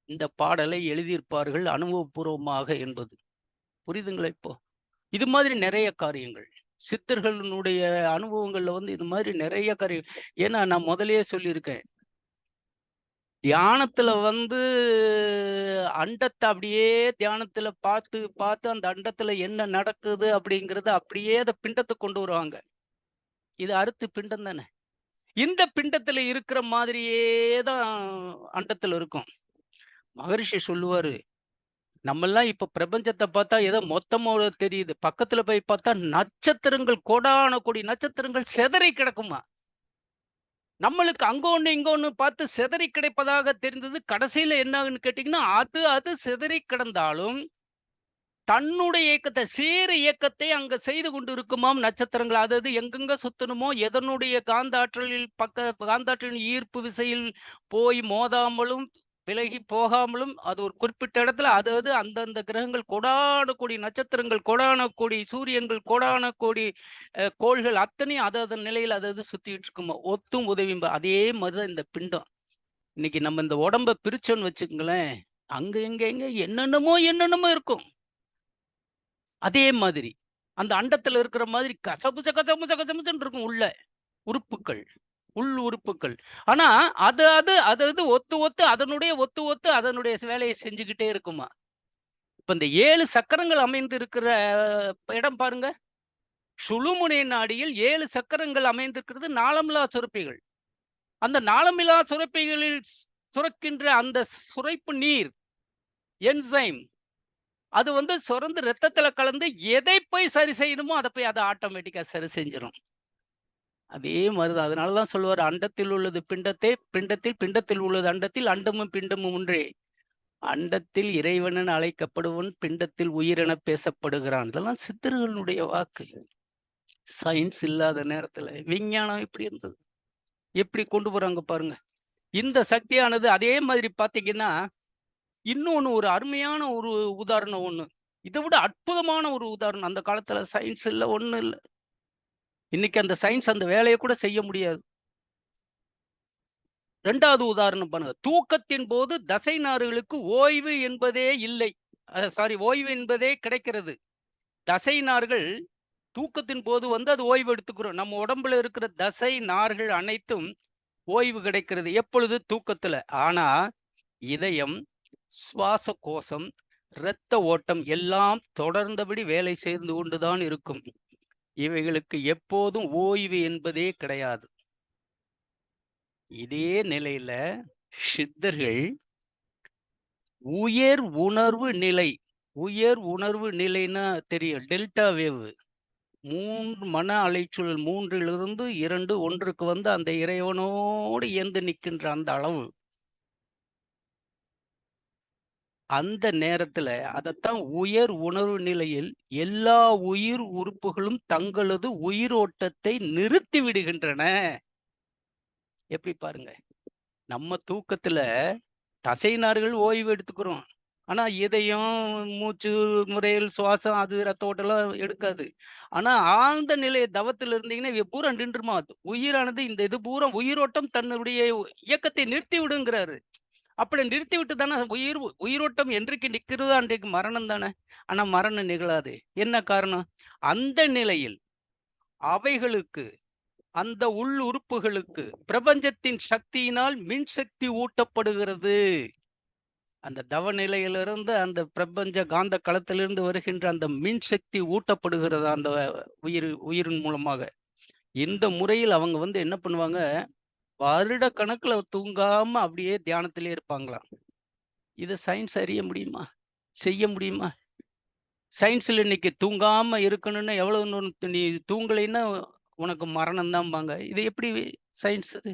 S3: இந்த பாடலை எழுதியிருப்பார்கள் அனுபவபூர்வமாக என்பது புரியுதுங்களா? இப்போ இது மாதிரி நிறைய காரியங்கள் சித்தர்களுடைய அனுபவங்கள்ல வந்து இது மாதிரி நிறைய காரியம். ஏன்னா நான் முதல்லயே சொல்லியிருக்கேன், தியானத்துல வந்து அண்டத்தை அப்படியே தியானத்துல பார்த்து அந்த அண்டத்துல என்ன நடக்குது அப்படிங்கறது அப்படியே அந்த பிண்டத்தை கொண்டு வருவாங்க. இது அறுத்து பிண்டம் தானே. இந்த பிண்டத்துல இருக்கிற மாதிரியே தான் அண்டத்துல இருக்கும். மகரிஷி சொல்லுவாரு, நம்மெல்லாம் இப்ப பிரபஞ்சத்தை பார்த்தா ஏதோ மொத்தமா தெரியுது, பக்கத்துல போய் பார்த்தா நட்சத்திரங்கள், கோடான கோடி நட்சத்திரங்கள் சிதறி கிடக்குமா. நம்மளுக்கு அங்க ஒண்ணு இங்க ஒண்ணு பார்த்து சிதறி கிடைப்பதாக தெரிந்தது. கடைசியில என்ன ஆகுன்னு கேட்டீங்கன்னா, அது சிதறி கிடந்தாலும் தன்னுடைய இயக்கத்தை, சீர இயக்கத்தை அங்க செய்து கொண்டு இருக்குமாம் நட்சத்திரங்கள். அது எங்கெங்க சுத்தணுமோ, எதனுடைய காந்தாற்றலில் காந்தாற்றலின் ஈர்ப்பு விசையில் போய் மோதாமலும் விலகி போகாமலும் அது ஒரு குறிப்பிட்ட இடத்துல அது அந்தந்த கிரகங்கள், கோடான கோடி நட்சத்திரங்கள், கோடான கோடி சூரியன்கள், கோடான கோடி கோள்கள் அத்தனையும் அதன் நிலையில் அது சுத்திட்டு இருக்குமா, ஒத்தும் உதவியும். அதே மாதிரிதான் இந்த பிண்டம். இன்னைக்கு நம்ம இந்த உடம்ப பிரிச்சோன்னு வச்சுக்கங்களேன், அங்க எங்க என்னென்னமோ இருக்கும். அதே மாதிரி அந்த அண்டத்துல இருக்கிற மாதிரி கசமுசன்னு இருக்கும் உள்ள உறுப்புகள். உள் உறுப்புகள். ஆனா அது அது அது அது ஒத்து ஒத்து அதனுடைய வேலையை செஞ்சுக்கிட்டே இருக்குமா. இப்ப இந்த 7 சக்கரங்கள் அமைந்து இருக்கிற இடம் பாருங்க. சுழுமுனை நாடியில் 7 சக்கரங்கள் அமைந்திருக்கிறது நாளமிலா சுரப்பிகள். அந்த நாளமிலா சுரப்பிகளில் சுரக்கின்ற அந்த சுரைப்பு நீர் என்சைம் அது வந்து சுரந்து ரத்தத்துல கலந்து எதை போய் சரி செய்யணுமோ அதை போய் அதை ஆட்டோமேட்டிக்கா சரி செஞ்சிடும். அதே மாதிரிதான். அதனாலதான் சொல்லுவார், அண்டத்தில் உள்ளது பிண்டத்தில் உள்ளது அண்டத்தில், அண்டமும் பிண்டமும் ஒன்றே. அண்டத்தில் இறைவனன் அழைக்கப்படுவன், பிண்டத்தில் உயிரென பேசப்படுகிறான். இதெல்லாம் சித்தர்களுடைய வாக்கு. சயின்ஸ் இல்லாத நேரத்துல விஞ்ஞானம் எப்படி இருந்தது, எப்படி கொண்டு போறாங்க பாருங்க. இந்த சக்தியானது அதே மாதிரி பாத்தீங்கன்னா, இன்னொன்னு ஒரு அருமையான ஒரு உதாரணம் ஒண்ணு, இதை விட அற்புதமான ஒரு உதாரணம். அந்த காலத்துல சயின்ஸ் இல்ல, ஒண்ணு இல்ல. இன்னைக்கு அந்த சயின்ஸ் அந்த வேலையை கூட செய்ய முடியாது. 2வது உதாரணம் பண்ணுங்க. தூக்கத்தின் போது தசை நார்களுக்கு ஓய்வு என்பதே இல்லை. ஓய்வு என்பதே கிடைக்கிறது. தசை நார்கள் தூக்கத்தின் போது வந்து அது ஓய்வு எடுத்துக்கிறோம். நம்ம உடம்புல இருக்கிற தசை நார்கள் அனைத்தும் ஓய்வு கிடைக்கிறது. எப்பொழுது? தூக்கத்துல. ஆனா இதயம், சுவாச கோஷம், இரத்த ஓட்டம் எல்லாம் தொடர்ந்தபடி வேலை செய்து கொண்டுதான் இருக்கும். இவைகளுக்கு எப்போதும் ஓய்வு என்பதே கிடையாது. இதே நிலையில சித்தர்கள் உயர் உணர்வு நிலைன்னா தெரியும், டெல்டா வேவ், 3 மன அலைச்சூழல், 3லிருந்து 2 1க்கு வந்து அந்த இறைவனோடு இயந்து நிற்கின்ற அந்த அளவு, அந்த நேரத்துல அதத்தான் உயர் உணர்வு நிலையில் எல்லா உயிர் உறுப்புகளும் தங்களது உயிரோட்டத்தை நிறுத்தி விடுகின்றன. எப்படி பாருங்க. நம்ம தூக்கத்துல தசை நார்கள் ஓய்வு எடுத்துக்கிறோம். ஆனா இதயம், மூச்சு முறையில், சுவாசம், அது ரத்த ஓட்டம்லாம் எடுக்காது. ஆனா ஆழ்ந்த நிலை தவத்தில் இருந்தீங்கன்னா இவ பூரா நின்றுமா. உயிரானது இந்த இது பூரா உயிரோட்டம் தன்னுடைய இயக்கத்தை நிறுத்தி விடுங்கிறாரு. அப்படி நிறுத்தி விட்டு தானே உயிரோட்டம் என்றைக்கு நிற்கிறதோ அன்றைக்கு மரணம் தானே. ஆனா மரணம் நிகழாது. என்ன காரணம்? அந்த நிலையில் அவைகளுக்கு, அந்த உள் உறுப்புகளுக்கு பிரபஞ்சத்தின் சக்தியினால் மின்சக்தி ஊட்டப்படுகிறது. அந்த தவ நிலையிலிருந்து அந்த பிரபஞ்ச காந்த களத்திலிருந்து வருகின்ற அந்த மின்சக்தி ஊட்டப்படுகிறது அந்த உயிரின் மூலமாக. இந்த முறையில் அவங்க வந்து என்ன பண்ணுவாங்க, வருட கணக்குல தூங்காம அப்படியே தியானத்திலே இருப்பாங்களாம். இதை சயின்ஸ் அறிய முடியுமா? செய்ய முடியுமா? சயின்ஸ்ல இன்னைக்கு தூங்காம இருக்கணும்னா எவ்வளவு, நீ தூங்கலைன்னா உனக்கு மரணம் தான்பாங்க. இது எப்படி சயின்ஸ்? அது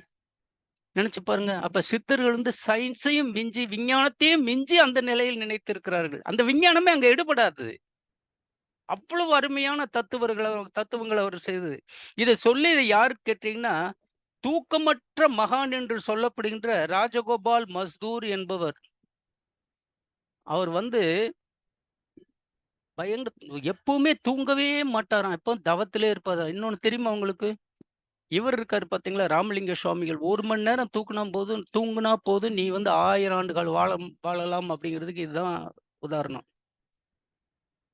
S3: நினைச்சு பாருங்க. அப்ப சித்தர்கள் வந்து சயின்ஸையும் மிஞ்சி, விஞ்ஞானத்தையும் மிஞ்சி அந்த நிலையில் நினைத்திருக்கிறார்கள். அந்த விஞ்ஞானமே அங்க எடுபடாது. அவ்வளவு அருமையான தத்துவங்கள் அவர் செய்தது. இதை சொல்லி இதை யாரு கேட்டீங்கன்னா, தூக்கமற்ற மகான் என்று சொல்லப்படுகின்ற ராஜகோபால் மஸ்தூர் என்பவர். அவர் வந்து எப்பவுமே தூங்கவே மாட்டாராம். எப்போ தவத்திலே இருப்பாரா. இன்னொன்னு தெரியுமா உங்களுக்கு? இவர் இருக்காரு பாத்தீங்களா, ராமலிங்க சுவாமிகள். 1 மணி நேரம் தூங்குனா போதும் நீ வந்து 1000 ஆண்டுகள் வாழலாம் அப்படிங்கிறதுக்கு இதுதான் உதாரணம்.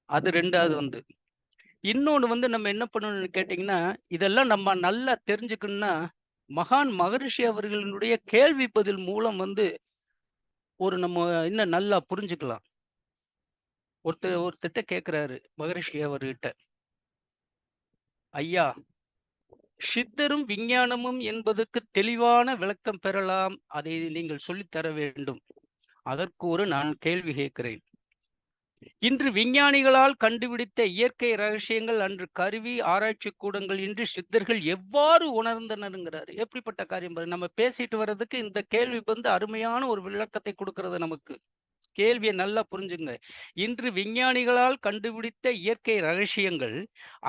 S3: அது 2வது வந்து. இன்னொன்னு வந்து நம்ம என்ன பண்ணணும்னு கேட்டீங்கன்னா, இதெல்லாம் நம்ம நல்லா தெரிஞ்சுக்கணும்னா, மகான் மகரிஷி அவர்களினுடைய கேள்வி பதில் மூலம் வந்து நம்ம இன்னும் நல்லா புரிஞ்சுக்கலாம். ஒருத்தர்கிட்ட கேட்கிறாரு மகரிஷி அவர்கிட்ட, ஐயா, சித்தரும் விஞ்ஞானமும் என்பதற்கு தெளிவான விளக்கம் பெறலாம், அதை நீங்கள் சொல்லித்தர வேண்டும். அதற்கு நான் கேள்வி கேட்கிறேன். இன்று விஞ்ஞானிகளால் கண்டுபிடித்த இயற்கை ரகசியங்கள் அன்று கருவி ஆராய்ச்சி கூடங்கள் இன்றி சித்தர்கள் எவ்வாறு உணர்ந்தனருங்கிறாரு. எப்படிப்பட்ட காரியம் பாரு. நம்ம பேசிட்டு வர்றதுக்கு இந்த கேள்வி வந்து அருமையான ஒரு விளக்கத்தை கொடுக்கிறது நமக்கு. கேள்வியை நல்லா புரிஞ்சுங்க. இன்று விஞ்ஞானிகளால் கண்டுபிடித்த இயற்கை ரகசியங்கள்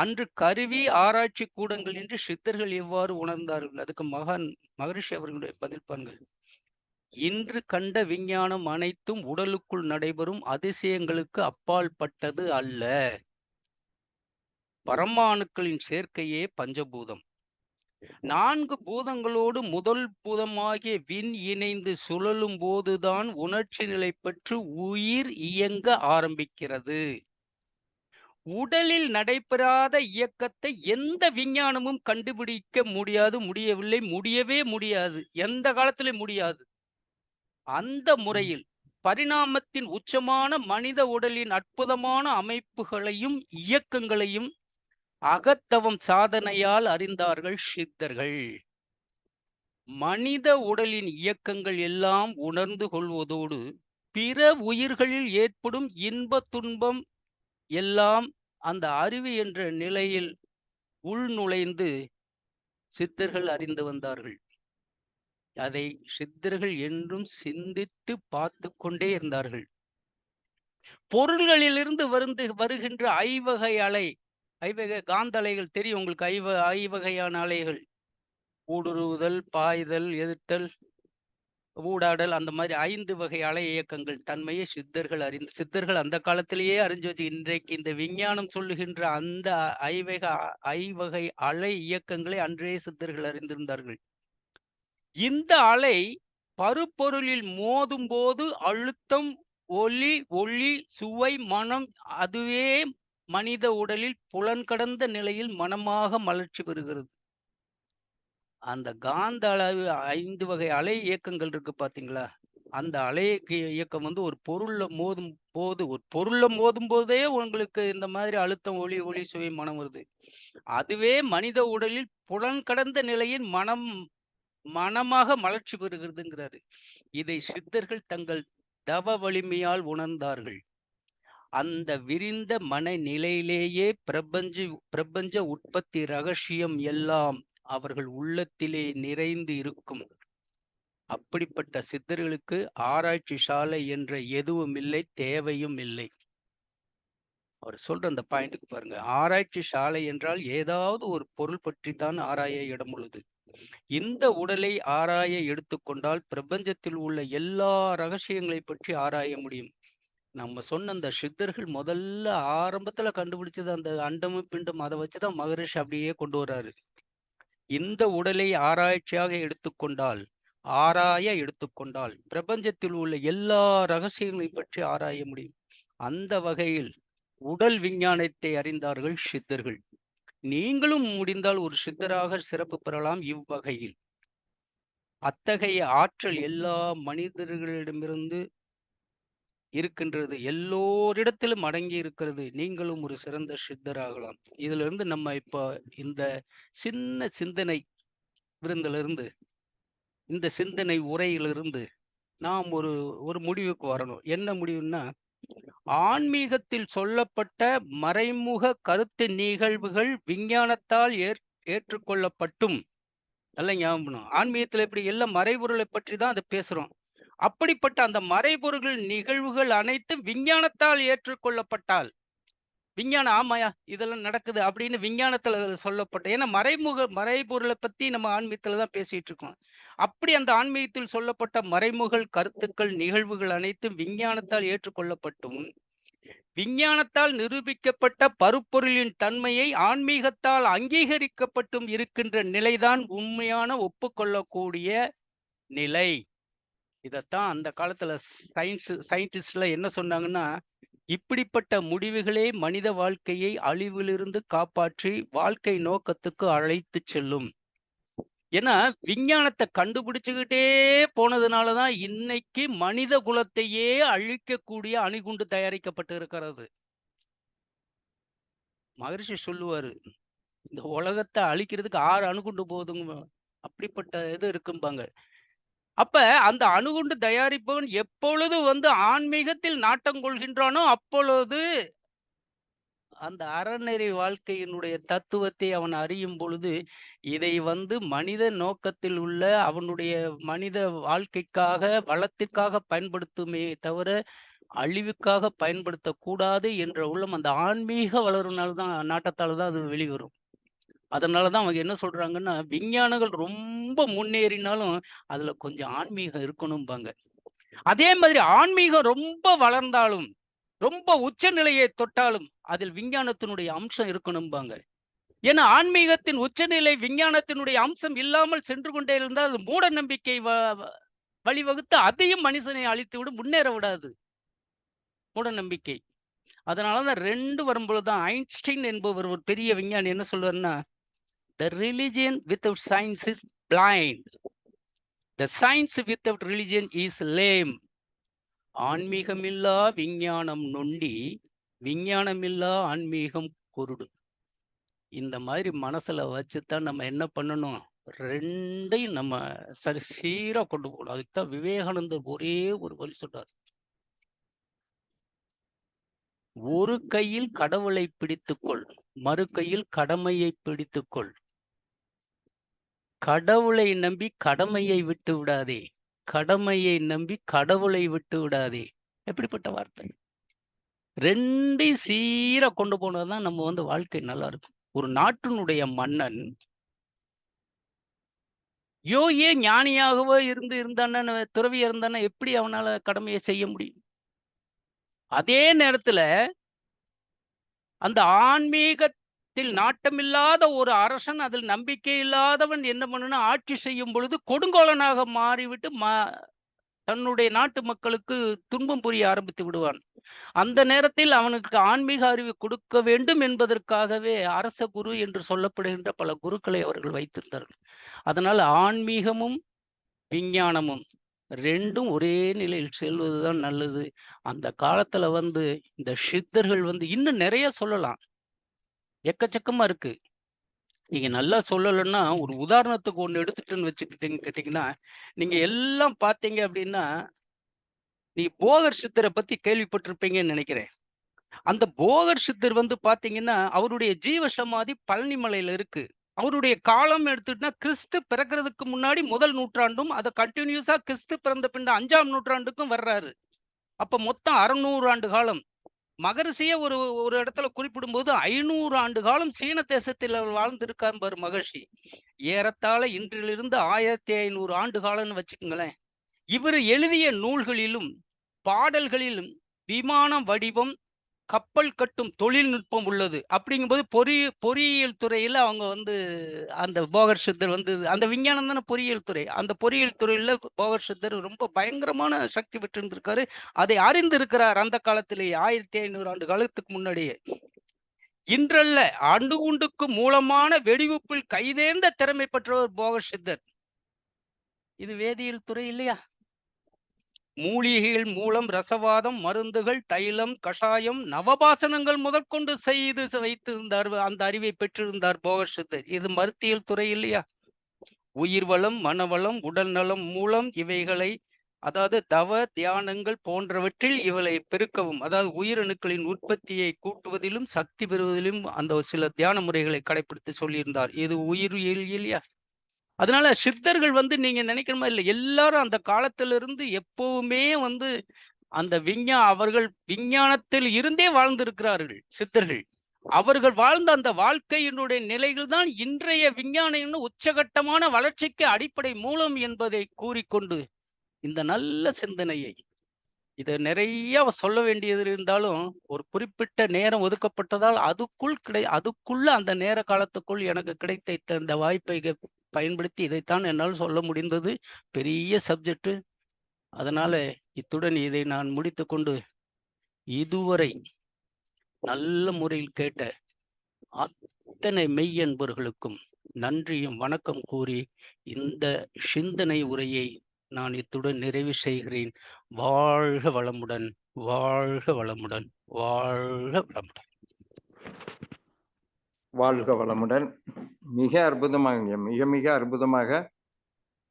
S3: அன்று கருவி ஆராய்ச்சி கூடங்கள் இன்றி சித்தர்கள் எவ்வாறு உணர்ந்தார்கள். அதுக்கு மகரிஷி அவர்களுடைய பதில் பாருங்க. இன்று கண்ட விஞ்ஞானம் அனைத்தும் உடலுக்குள் நடைபெறும் அதிசயங்களுக்கு அப்பால் பட்டது அல்ல. பரமாணுக்களின் சேர்க்கையே பஞ்சபூதம். 4 பூதங்களோடு முதல் பூதமாகிய விண் இணைந்து சுழலும் போதுதான் உணர்ச்சி நிலை பெற்று உயிர் இயங்க ஆரம்பிக்கிறது. உடலில் நடைபெறாத இயக்கத்தை எந்த விஞ்ஞானமும் கண்டுபிடிக்க முடியவில்லை, முடியவே முடியாது, எந்த காலத்திலும் முடியாது. அந்த முறையில் பரிணாமத்தின் உச்சமான மனித உடலின் அற்புதமான அமைப்புகளையும் இயக்கங்களையும் அகத்தவம் சாதனையால் அறிந்தார்கள் சித்தர்கள். மனித உடலின் இயக்கங்கள் எல்லாம் உணர்ந்து கொள்வதோடு பிற உயிர்களில் ஏற்படும் இன்ப துன்பம் எல்லாம் அந்த அறிவு என்ற நிலையில் உள்நுழைந்து சித்தர்கள் அறிந்து வந்தார்கள். அதை சித்தர்கள் என்றும் சிந்தித்து பார்த்து கொண்டே இருந்தார்கள். பொருள்களிலிருந்து வருகின்ற ஐவகை அலை, ஐவகை காந்த அலைகள் தெரியும் உங்களுக்கு. ஐவகையான அலைகள், ஊடுருவுதல், பாய்தல், எதிர்த்தல், ஊடாடல், அந்த மாதிரி 5 வகை அலை இயக்கங்கள் தன்மையை சித்தர்கள் அந்த காலத்திலேயே அறிஞ்சு வச்சு, இன்றைக்கு இந்த விஞ்ஞானம் சொல்லுகின்ற அந்த ஐவகை அலை இயக்கங்களை அன்றே சித்தர்கள் அறிந்திருந்தார்கள். இந்த அலை பருப்பொருளில் மோதும் போது அழுத்தம், ஒளி, சுவை, மனம், அதுவே மனித உடலில் புலன்கடந்த நிலையில் மனமாக மலர்ச்சி பெறுகிறது. அந்த காந்த அளவு 5 வகை அலை இயக்கங்கள் இருக்கு பாத்தீங்களா? அந்த அலை இயக்கம் ஒரு பொருள்ல மோதும் போதே உங்களுக்கு இந்த மாதிரி அழுத்தம், ஒளி, சுவை, மனம் வருது. அதுவே மனித உடலில் புலன் கடந்த நிலையில் மனமாக மலர்ச்சி பெறுகிறதுங்கிறாரு. இதை சித்தர்கள் தங்கள் தவ வலிமையால் உணர்ந்தார்கள். அந்த விரிந்த மனநிலையிலேயே பிரபஞ்ச உற்பத்தி ரகசியம் எல்லாம் அவர்கள் உள்ளத்திலே நிறைந்து இருக்கும். அப்படிப்பட்ட சித்தர்களுக்கு ஆராய்ச்சி சாலை என்ற எதுவும் இல்லை, தேவையும் இல்லை. அவர் சொல்ற அந்த பாயிண்ட்டுக்கு பாருங்க. ஆராய்ச்சி சாலை என்றால் ஏதாவது ஒரு பொருள் பற்றி தான் ஆராய இடம் உள்ளது. இந்த உடலை ஆராய எடுத்துக்கொண்டால் பிரபஞ்சத்தில் உள்ள எல்லா ரகசியங்களை பற்றி ஆராய முடியும். நம்ம சொன்ன அந்த சித்தர்கள் முதல்ல ஆரம்பத்துல கண்டுபிடிச்சது அந்த அண்டமும் பிண்டம், அதை வச்சுதான் மகரிஷி அப்படியே கொண்டு வர்றாரு. இந்த உடலை ஆராய எடுத்துக்கொண்டால் பிரபஞ்சத்தில் உள்ள எல்லா ரகசியங்களை பற்றி ஆராய முடியும். அந்த வகையில் உடல் விஞ்ஞானத்தை அறிந்தார்கள் சித்தர்கள். நீங்களும் முடிந்தால் ஒரு சித்தராக சிறப்பு பெறலாம். இவ்வகையில் அத்தகைய ஆற்றல் எல்லா மனிதர்களிடமிருந்து இருக்கின்றது, எல்லோரிடத்திலும் அடங்கி இருக்கிறது. நீங்களும் ஒரு சிறந்த சித்தராகலாம். இதுல இருந்து நம்ம இப்ப இந்த சின்ன சிந்தனை விருந்திலிருந்து, இந்த சிந்தனை உரையிலிருந்து நாம் ஒரு முடிவுக்கு வரணும். என்ன முடிவுன்னா, ஆன்மீகத்தில் சொல்லப்பட்ட மறைமுக கருத்து நிகழ்வுகள் விஞ்ஞானத்தால் ஏற்றுக்கொள்ளப்பட்டும், நல்ல ஞாபகம், ஆன்மீகத்துல இப்படி எல்லாம் மறைபொருளை பற்றி தான் அதை பேசுறோம். அப்படிப்பட்ட அந்த மறைபொருள் நிகழ்வுகள் அனைத்தும் விஞ்ஞானத்தால் ஏற்றுக்கொள்ளப்பட்டால், விஞ்ஞானம் ஆமாயா இதெல்லாம் நடக்குது அப்படின்னு விஞ்ஞானத்துல சொல்லப்பட்ட, ஏன்னா மறைபொருளை பத்தி நம்ம ஆன்மீகத்துல தான் பேசிட்டு இருக்கோம். அப்படி அந்த ஆன்மீகத்தில் சொல்லப்பட்ட மறைமுக கருத்துக்கள் நிகழ்வுகள் அனைத்தும் விஞ்ஞானத்தால் ஏற்றுக்கொள்ளப்பட்டும், விஞ்ஞானத்தால் நிரூபிக்கப்பட்ட பருப்பொருளின் தன்மையை ஆன்மீகத்தால் அங்கீகரிக்கப்பட்டும் இருக்கின்ற நிலைதான் உண்மையான ஒப்புக்கொள்ளக்கூடிய நிலை. இதத்தான் அந்த காலத்துல சயின்டிஸ்ட்ல என்ன சொன்னாங்கன்னா, இப்படிப்பட்ட முடிவுகளே மனித வாழ்க்கையை அழிவிலிருந்து காப்பாற்றி வாழ்க்கை நோக்கத்துக்கு அழைத்து செல்லும். ஏன்னா விஞ்ஞானத்தை கண்டுபிடிச்சுக்கிட்டே போனதுனாலதான் இன்னைக்கு மனித குலத்தையே அழிக்கக்கூடிய அணுகுண்டு தயாரிக்கப்பட்டு இருக்கிறது. மகரிஷி சொல்லுவாரு, இந்த உலகத்தை அழிக்கிறதுக்கு 6 அணுகுண்டு போதுங்க, அப்படிப்பட்ட இது இருக்கும்பாங்க. அப்ப அந்த அணுகுண்டு தயாரிப்பவன் எப்பொழுது ஆன்மீகத்தில் நாட்டம் கொள்கின்றானோ அப்பொழுது அந்த அறநெறி வாழ்க்கையினுடைய தத்துவத்தை அவன் அறியும் பொழுது, இதை மனித நோக்கத்தில் உள்ள அவனுடைய மனித வாழ்க்கைக்காக, வளத்திற்காக பயன்படுத்துமே தவிர அழிவுக்காக பயன்படுத்தக்கூடாது என்ற உள்ளம் அந்த ஆன்மீக வளருனால்தான், நாட்டத்தால் தான் அது வெளிவரும். அதனாலதான் அவங்க என்ன சொல்றாங்கன்னா, விஞ்ஞானங்கள் ரொம்ப முன்னேறினாலும் அதுல கொஞ்சம் ஆன்மீகம் இருக்கணும்பாங்க. அதே மாதிரி ஆன்மீகம் ரொம்ப வளர்ந்தாலும், ரொம்ப உச்ச நிலையை தொட்டாலும் அதில் விஞ்ஞானத்தினுடைய அம்சம் இருக்கணும்பாங்க. ஏன்னா ஆன்மீகத்தின் உச்சநிலை விஞ்ஞானத்தினுடைய அம்சம் இல்லாமல் சென்று கொண்டே இருந்தால் அது மூட நம்பிக்கை வழிவகுத்து அதையும் மனுஷனை அழித்து விடும், முன்னேற விடாது மூட நம்பிக்கை. அதனாலதான் 2 வரும்பொழுதுதான் ஐன்ஸ்டீன் என்பவர் ஒரு பெரிய விஞ்ஞானி என்ன சொல்லுவாருன்னா, "The religion without science is blind. The science without religion is lame." ஆன்மீகமில்லா விஞ்ஞானம் நொண்டி, விஞ்ஞானமில்லா ஆன்மீகம் குருடு. இந்த மாதிரி மனசுல வச்சுத்தான் நம்ம என்ன பண்ணணும், 2யும் நம்ம சீரா கொண்டு போகணும். அதுக்கு தான் விவேகானந்தர் ஒரே ஒரு வழி சொன்னார். ஒரு கையில் கடவுளை பிடித்துக்கொள், மறு கையில் கடமையை பிடித்துக்கொள். கடவுளை நம்பி கடமையை விட்டு விடாதே, கடமையை நம்பி கடவுளை விட்டு விடாதே. எப்படிப்பட்ட வார்த்தை! 2யும் சீரா கொண்டு போனதுதான் நம்ம வாழ்க்கை நல்லா இருக்கும். ஒரு நாட்டினுடைய மன்னன் யோகியே ஞானியாகவோ இருந்தானே, துறவியா இருந்தானே, எப்படி அவனால கடமையை செய்ய முடியும்? அதே நேரத்துல அந்த ஆன்மீகத்தில் நாட்டமில்லாத ஒரு அரசன், அதில் நம்பிக்கை இல்லாதவன் என்ன பண்ணணும், ஆட்சி செய்யும் பொழுது கொடுங்கோலனாக மாறிவிட்டு தன்னுடைய நாட்டு மக்களுக்கு துன்பம் புரிய ஆரம்பித்து விடுவான். அந்த நேரத்தில் அவனுக்கு ஆன்மீக அறிவு கொடுக்க வேண்டும் என்பதற்காகவே அரச குரு என்று சொல்லப்படுகின்ற பல குருக்களை அவர்கள் வைத்திருந்தார்கள். அதனால ஆன்மீகமும் விஞ்ஞானமும் 2ம் ஒரே நிலையில் செல்வதுதான் நல்லது. அந்த காலத்துல இந்த சித்தர்கள் இன்னும் நிறைய சொல்லலாம். எக்கச்சக்கமா இருக்கு. நீங்க நல்லா சொல்லலைன்னா, ஒரு உதாரணத்துக்கு ஒண்ணு எடுத்துட்டுன்னு கேட்டீங்கன்னா, நீங்க எல்லாம் பார்த்தீங்க அப்படின்னா, நீங்க போகர் சித்தரை பத்தி கேள்விப்பட்டிருப்பீங்கன்னு நினைக்கிறேன். அந்த போகர் சித்தர் பார்த்தீங்கன்னா, அவருடைய ஜீவ சமாதி பழனி மலையில இருக்கு. அவருடைய காலம் எடுத்துட்டா கிறிஸ்து பிறக்கிறதுக்கு முன்னாடி முதல் நூற்றாண்டும், அத கன்டினியூஸா கிறிஸ்து பிறந்த பின்ன 5ஆம் நூற்றாண்டுக்கும் வர்றாரு. அப்ப மொத்தம் 600 ஆண்டு காலம். மகரிஷியே ஒரு இடத்துல குறிப்பிடும்போது 500 ஆண்டு காலம் சீன தேசத்தில் அவர் வாழ்ந்திருக்கார் பாரு மகர்ஷி. ஏறத்தாழ இன்றிலிருந்து 1500 ஆண்டு காலம்னு வச்சுக்கோங்களேன். இவர் எழுதிய நூல்களிலும் பாடல்களிலும் விமான வடிவம், கப்பல் கட்டும் தொழில்நுட்பம் உள்ளது. அப்படிங்கும்போது பொறியியல் துறையில அவங்க அந்த போகர் சித்தர் அந்த விஞ்ஞானம் தானே பொறியியல் துறை. அந்த பொறியியல் துறையில போகர் சித்தர் ரொம்ப பயங்கரமான சக்தி பெற்றிருந்திருக்காரு. அதை அறிந்திருக்கிறார் அந்த காலத்திலேயே, 1500 ஆண்டு காலத்துக்கு முன்னாடியே. இன்றல்ல, அணுகுண்டுக்கு மூலமான வெடிவுப்பில் கைதேர்ந்த திறமை பெற்றவர் போகர் சித்தர். இது வேதியியல் துறை இல்லையா? மூலிகைகள் மூலம் ரசவாதம், மருந்துகள், தைலம், கஷாயம், நவபாசனங்கள் முதற்கொண்டு செய்து வைத்திருந்தார். அந்த அறிவை பெற்றிருந்தார் போகர் சித்தர். இது மருத்துவியல் துறை இல்லையா? உயிர் வளம், மனவளம், உடல் நலம் மூலம் இவைகளை, அதாவது தவ தியானங்கள் போன்றவற்றில் இவளை பெருக்கவும், அதாவது உயிரணுக்களின் உற்பத்தியை கூட்டுவதிலும் சக்தி பெறுவதிலும் அந்த சில தியான முறைகளை கடைபிடித்து சொல்லியிருந்தார். இது உயிரியல் இல்லையா? அதனால சித்தர்கள் நீங்க நினைக்கிற மாதிரி இல்லை. எல்லாரும் அந்த காலத்திலிருந்து எப்பவுமே அந்த அவர்கள் விஞ்ஞானத்தில் இருந்தே வாழ்ந்திருக்கிறார்கள் சித்தர்கள். அவர்கள் வாழ்ந்த அந்த வாழ்க்கையினுடைய நிலைகள் தான் இன்றைய விஞ்ஞான உச்சகட்டமான வளர்ச்சிக்கு அடிப்படை மூலம் என்பதை கூறிக்கொண்டு, இந்த நல்ல சிந்தனையை, இதை நிறைய சொல்ல வேண்டியது இருந்தாலும் ஒரு குறிப்பிட்ட நேரம் ஒதுக்கப்பட்டதால் அதுக்குள்ள அந்த நேர காலத்துக்குள் எனக்கு கிடைத்த இந்த வாய்ப்பை பயன்படுத்தி இதைத்தான் என்னால் சொல்ல முடிந்தது. பெரிய சப்ஜெக்ட். அதனால இத்துடன் இதை நான் முடித்துக்கொண்டு, இதுவரை நல்ல முறையில் கேட்ட அத்தனை மெய்யன்பர்களுக்கும் நன்றியும் வணக்கம் கூறி இந்த சிந்தனை உரையை நான் இத்துடன் நிறைவு செய்கிறேன். வாழ்க வளமுடன், வாழ்க வளமுடன், வாழ்க வளமுடன்.
S1: வாழ்க வளமுடன். மிக அற்புதமாக, மிக மிக அற்புதமாக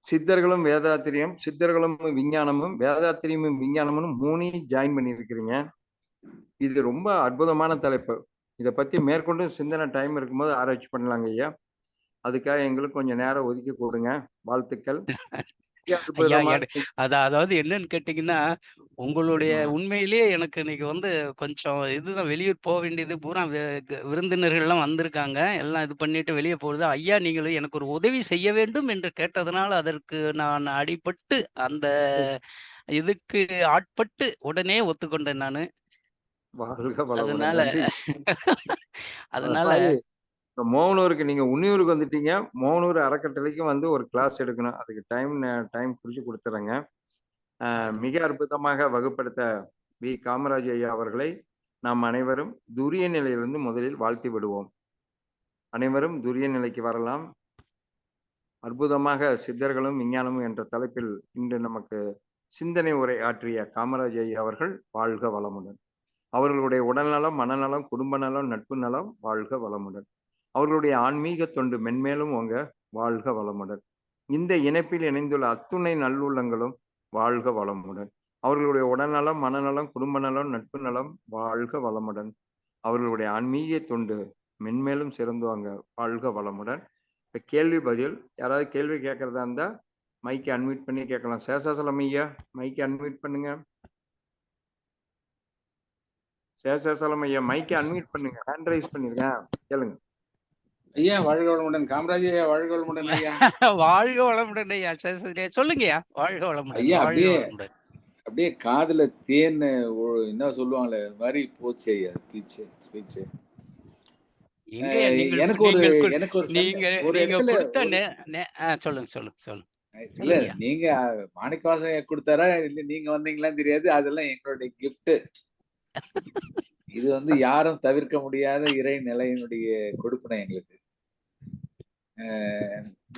S1: சித்தர்களும் வேதாத்திரியம், சித்தர்களும் விஞ்ஞானமும், வேதாத்திரியமும் விஞ்ஞானமும் 3 ஜாயின் பண்ணியிருக்கிறீங்க. இது ரொம்ப அற்புதமான தலைப்பு. இதை பத்தி மேற்கொண்டு சிந்தனை டைம் இருக்கும்போது ஆராய்ச்சி பண்ணலாங்க ஐயா. அதுக்காக எங்களுக்கு கொஞ்சம் நேரம் ஒதுக்கி கொடுங்க. வாழ்த்துக்கள்.
S3: அதாவது என்னன்னு கேட்டீங்கன்னா, உங்களுடைய உண்மையிலேயே எனக்கு இன்னைக்கு கொஞ்சம் இதுதான், வெளியூர் போக வேண்டியது, பூரா விருந்தினர்கள் எல்லாம் வந்திருக்காங்க. எல்லாம் இது பண்ணிட்டு வெளியே போகுது. ஐயா, நீங்களும் எனக்கு ஒரு உதவி செய்ய வேண்டும் என்று கேட்டதுனால அதற்கு நான் அடிபட்டு அந்த இதுக்கு ஆட்பட்டு உடனே ஒத்துக்கொண்டேன் நானு. அதனால
S1: மோகனூருக்கு நீங்க உன்னியூருக்கு வந்துட்டீங்க. மோகனூர் அறக்கட்டளைக்கும் ஒரு கிளாஸ் எடுக்கணும். அதுக்கு டைம் குறிச்சு கொடுத்துறேங்க. மிக அற்புதமாக வகுப்படுத்த வி காமராஜ் ஐயா அவர்களை நாம் அனைவரும் துரிய நிலையிலிருந்து முதலில் வாழ்த்தி விடுவோம். அனைவரும் துரிய நிலைக்கு வரலாம். அற்புதமாக சித்தர்களும் விஞ்ஞானமும் என்ற தலைப்பில் இன்று நமக்கு சிந்தனை உரை ஆற்றிய காமராஜ் ஐயா அவர்கள் வாழ்க வளமுடன். அவர்களுடைய உடல்நலம், மனநலம், குடும்ப நலம், நட்பு நலம் வாழ்க வளமுடன். அவர்களுடைய ஆன்மீக தொண்டு மென்மேலும் உங்க வாழ்க வளமுடன். இந்த இணைப்பில் இணைந்துள்ள அத்துணை நல்லுள்ளங்களும் வாழ்க வளமுடன். அவர்களுடைய உடல்நலம், மனநலம், குடும்ப நலம், நட்பு நலம் வாழ்க வளமுடன். அவர்களுடைய ஆன்மீக தொண்டு மென்மேலும் சிறந்துவாங்க வாழ்க வளமுடன். இப்ப கேள்வி பதில், யாராவது கேள்வி கேட்கறதா இருந்தா மைக்கை அன்மியூட் பண்ணி கேட்கலாம். சேஷாசலம் ஐயா, மைக்கை அன்மியூட் பண்ணுங்க. சேஷாசலம் ஐயா, மைக்கை அன்மியூட் பண்ணுங்க. ஹேண்ட் ரைஸ் பண்ணிருக்கேன், கேளுங்க.
S4: ஐயா வாழ்க வளமுடன். காமராஜ் ஐயா வாழ்க வளமுடன் ஐயா.
S3: வாழ்க வளமுடன் ஐயா. சொல்லுங்கய்யா. வாழ்க வளமுடன்.
S4: ஐயா
S3: வாழ்க
S4: அப்படியே
S3: வளமுடன்.
S4: அப்படியே காதுல தேன் என்ன சொல்லுவாங்களே அது மாதிரி போச்சு ஐயா ஸ்பீச்.
S3: எங்கய்யா நீங்கள்
S4: எனக்கு ஒரு
S3: நீங்கள் ஒரு
S4: நீங்க ஒரு
S3: நீங்க
S4: இடத்துல
S3: கொடுத்த சொல்லுங்க.
S4: இல்ல நீங்க மாணிக்கவாசன் கொடுத்தாரா இல்ல நீங்க வந்தீங்களான்னு தெரியாது. அதெல்லாம் எங்களுடைய கிஃப்ட். இது வந்து யாரும் தவிர்க்க முடியாத இறை நிலையினுடைய கொடுப்பனை எங்களுக்கு.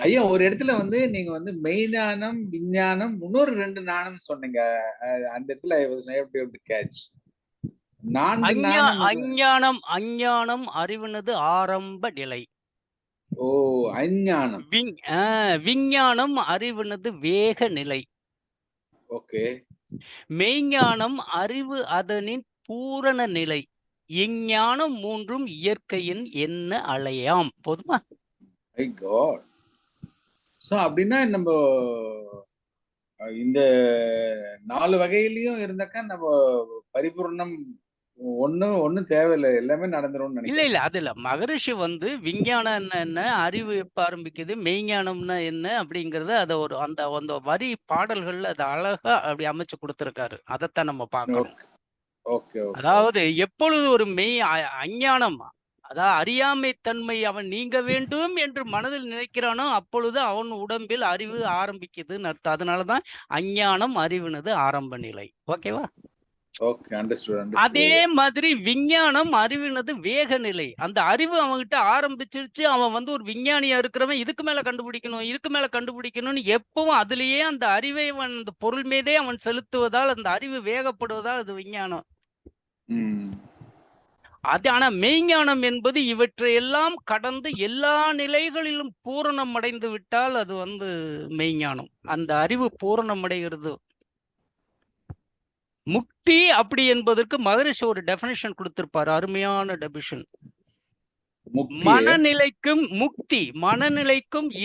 S4: ஐயா ஒரு இடத்துல வந்து நீங்க வந்து மெய்ஞானம், விஞ்ஞானம், இன்னொரு 2 நாணம் சொன்னீங்க. அந்த இடத்துல I was not able to catch. 4 நாணம்.
S3: அஞ்ஞானம் அறிவினது ஆரம்ப நிலை.
S4: ஓ அஞ்ஞானம்.
S3: விஞ்ஞானம் அறிவினது வேக நிலை.
S4: ஓகே.
S3: மெய்ஞானம் அறிவு அதனின் பூரண நிலை. இஞ்ஞானம் 3ம் இயற்கையின் என்ன அலையாம். போதுமா?
S4: My God. சோ அப்படின்னா நம்ம இந்த 4 வகையிலயும் இருந்தாக்கா நம்ம பரிபூர்ணம் ஒண்ணு தேவையில்லை, எல்லாமே நடந்துரும் நினைக்கிறேன்.
S3: இல்ல அதுல மகரிஷி வந்து விஞ்ஞானம் என்ன, அறிவு எப்ப ஆரம்பிக்குது, மெய்ஞானம்னா என்ன அப்படிங்கறது அத ஒரு அந்த வரி பாடல்கள்ல அதை அழகா அப்படி அமைச்சு கொடுத்திருக்காரு. அதைத்தான் நம்ம பார்க்கணும். அதாவது எப்பொழுது ஒரு அஞ்ஞானம், அதாவது அறியாமை தன்மை அவன் நீங்க வேண்டும் என்று மனதில் நினைக்கிறானோ அப்பொழுது அவன் உடம்பில் அறிவு ஆரம்பிக்குதுன்னு அர்த்தம். அதனாலதான் அஞ்ஞானம் அறிவினது ஆரம்ப நிலை. ஓகேவா? அதே மாதிரி விஞ்ஞானம் அறிவினது வேக நிலை. அந்த அறிவு அவன்கிட்ட ஆரம்பிச்சிருச்சு. அவன் வந்து ஒரு விஞ்ஞானியா இருக்கிறவன் இதுக்கு மேல கண்டுபிடிக்கணும்னு எப்பவும் அதுலயே அந்த அறிவை அவன் அந்த பொருள் மீதே அவன் செலுத்துவதால் அந்த அறிவு வேகப்படுவதால் அது விஞ்ஞானம். அது ஆனா மெய்ஞானம் என்பது இவற்றையெல்லாம் கடந்து எல்லா நிலைகளிலும் பூரணம் அடைந்து விட்டால் அது வந்து மெய்ஞானம். அந்த அறிவு பூரணம் அடைகிறது. முக்தி அப்படி என்பதற்கு மகரிஷி ஒரு டெஃபினிஷன் கொடுத்திருப்பாரு. அருமையான டெபிஷன். மனநிலைக்கும்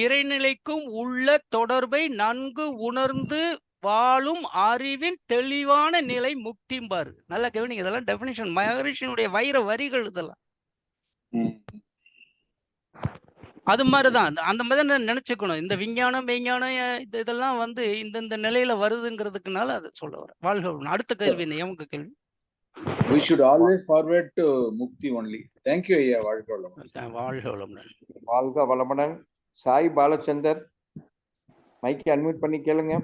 S3: இறைநிலைக்கும் உள்ள தொடர்பை நன்கு உணர்ந்து வாழும் அறிவின் தெளிவான நிலை முக்திம்பாரு. நல்லா கவனிங்க, இதெல்லாம் டெஃபினிஷன், மகரிஷியினுடைய வைர வரிகள் இதெல்லாம். அது மாதிரிதான் அந்த மாதிரி நினைச்சுக்கணும். இந்த விஞ்ஞானம் மெய்ஞானம் இதெல்லாம் வந்து இந்த நிலையில வருதுங்கிறதுக்குனால அதை சொல்ல வர. வாழ்க. அடுத்த கேள்வி உங்க கேள்வி.
S4: We should always forward to mukti only. Thank you ஐயா. வாழ்க வளமுடன்.
S3: வாழ்க வளமுடன்.
S1: வாழ்க வளமுடன். சாய் பாலச்சந்தர், மைக்கை அன்மியூட் பண்ணி கேளுங்க.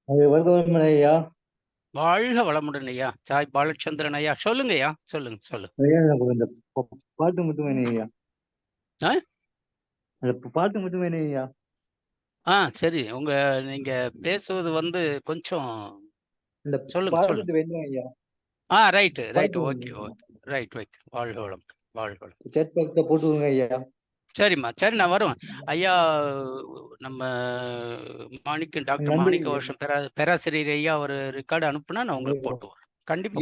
S2: ஐயா
S3: வாழ்க வளமுடன் ஐயா. சாய் பாலச்சந்திரன் ஐயா, சொல்லுங்க ஐயா. சொல்லுங்க.
S2: இந்த பாட்டு மட்டும் வேணும் ஐயா. பாட்டு மட்டும் வேணும் ஐயா.
S3: சரி. நீங்க பேசுவது வந்து கொஞ்சம் சொல்லுங்க.
S2: வேணும் ஐயா.
S3: ரைட். ஓகே. ரைட். வாழ்க வளமுடன்.
S2: போட்டுருங்க ஐயா.
S3: சரிம்மா, சரி, நான் வருவேன் ஐயா. நம்ம டாக்டர் மாணிக்க வருஷம் பேராசிரியர் ஐயா ஒரு ரெக்கார்டு அனுப்புனா நான் உங்களுக்கு போட்டு வரேன். கண்டிப்பா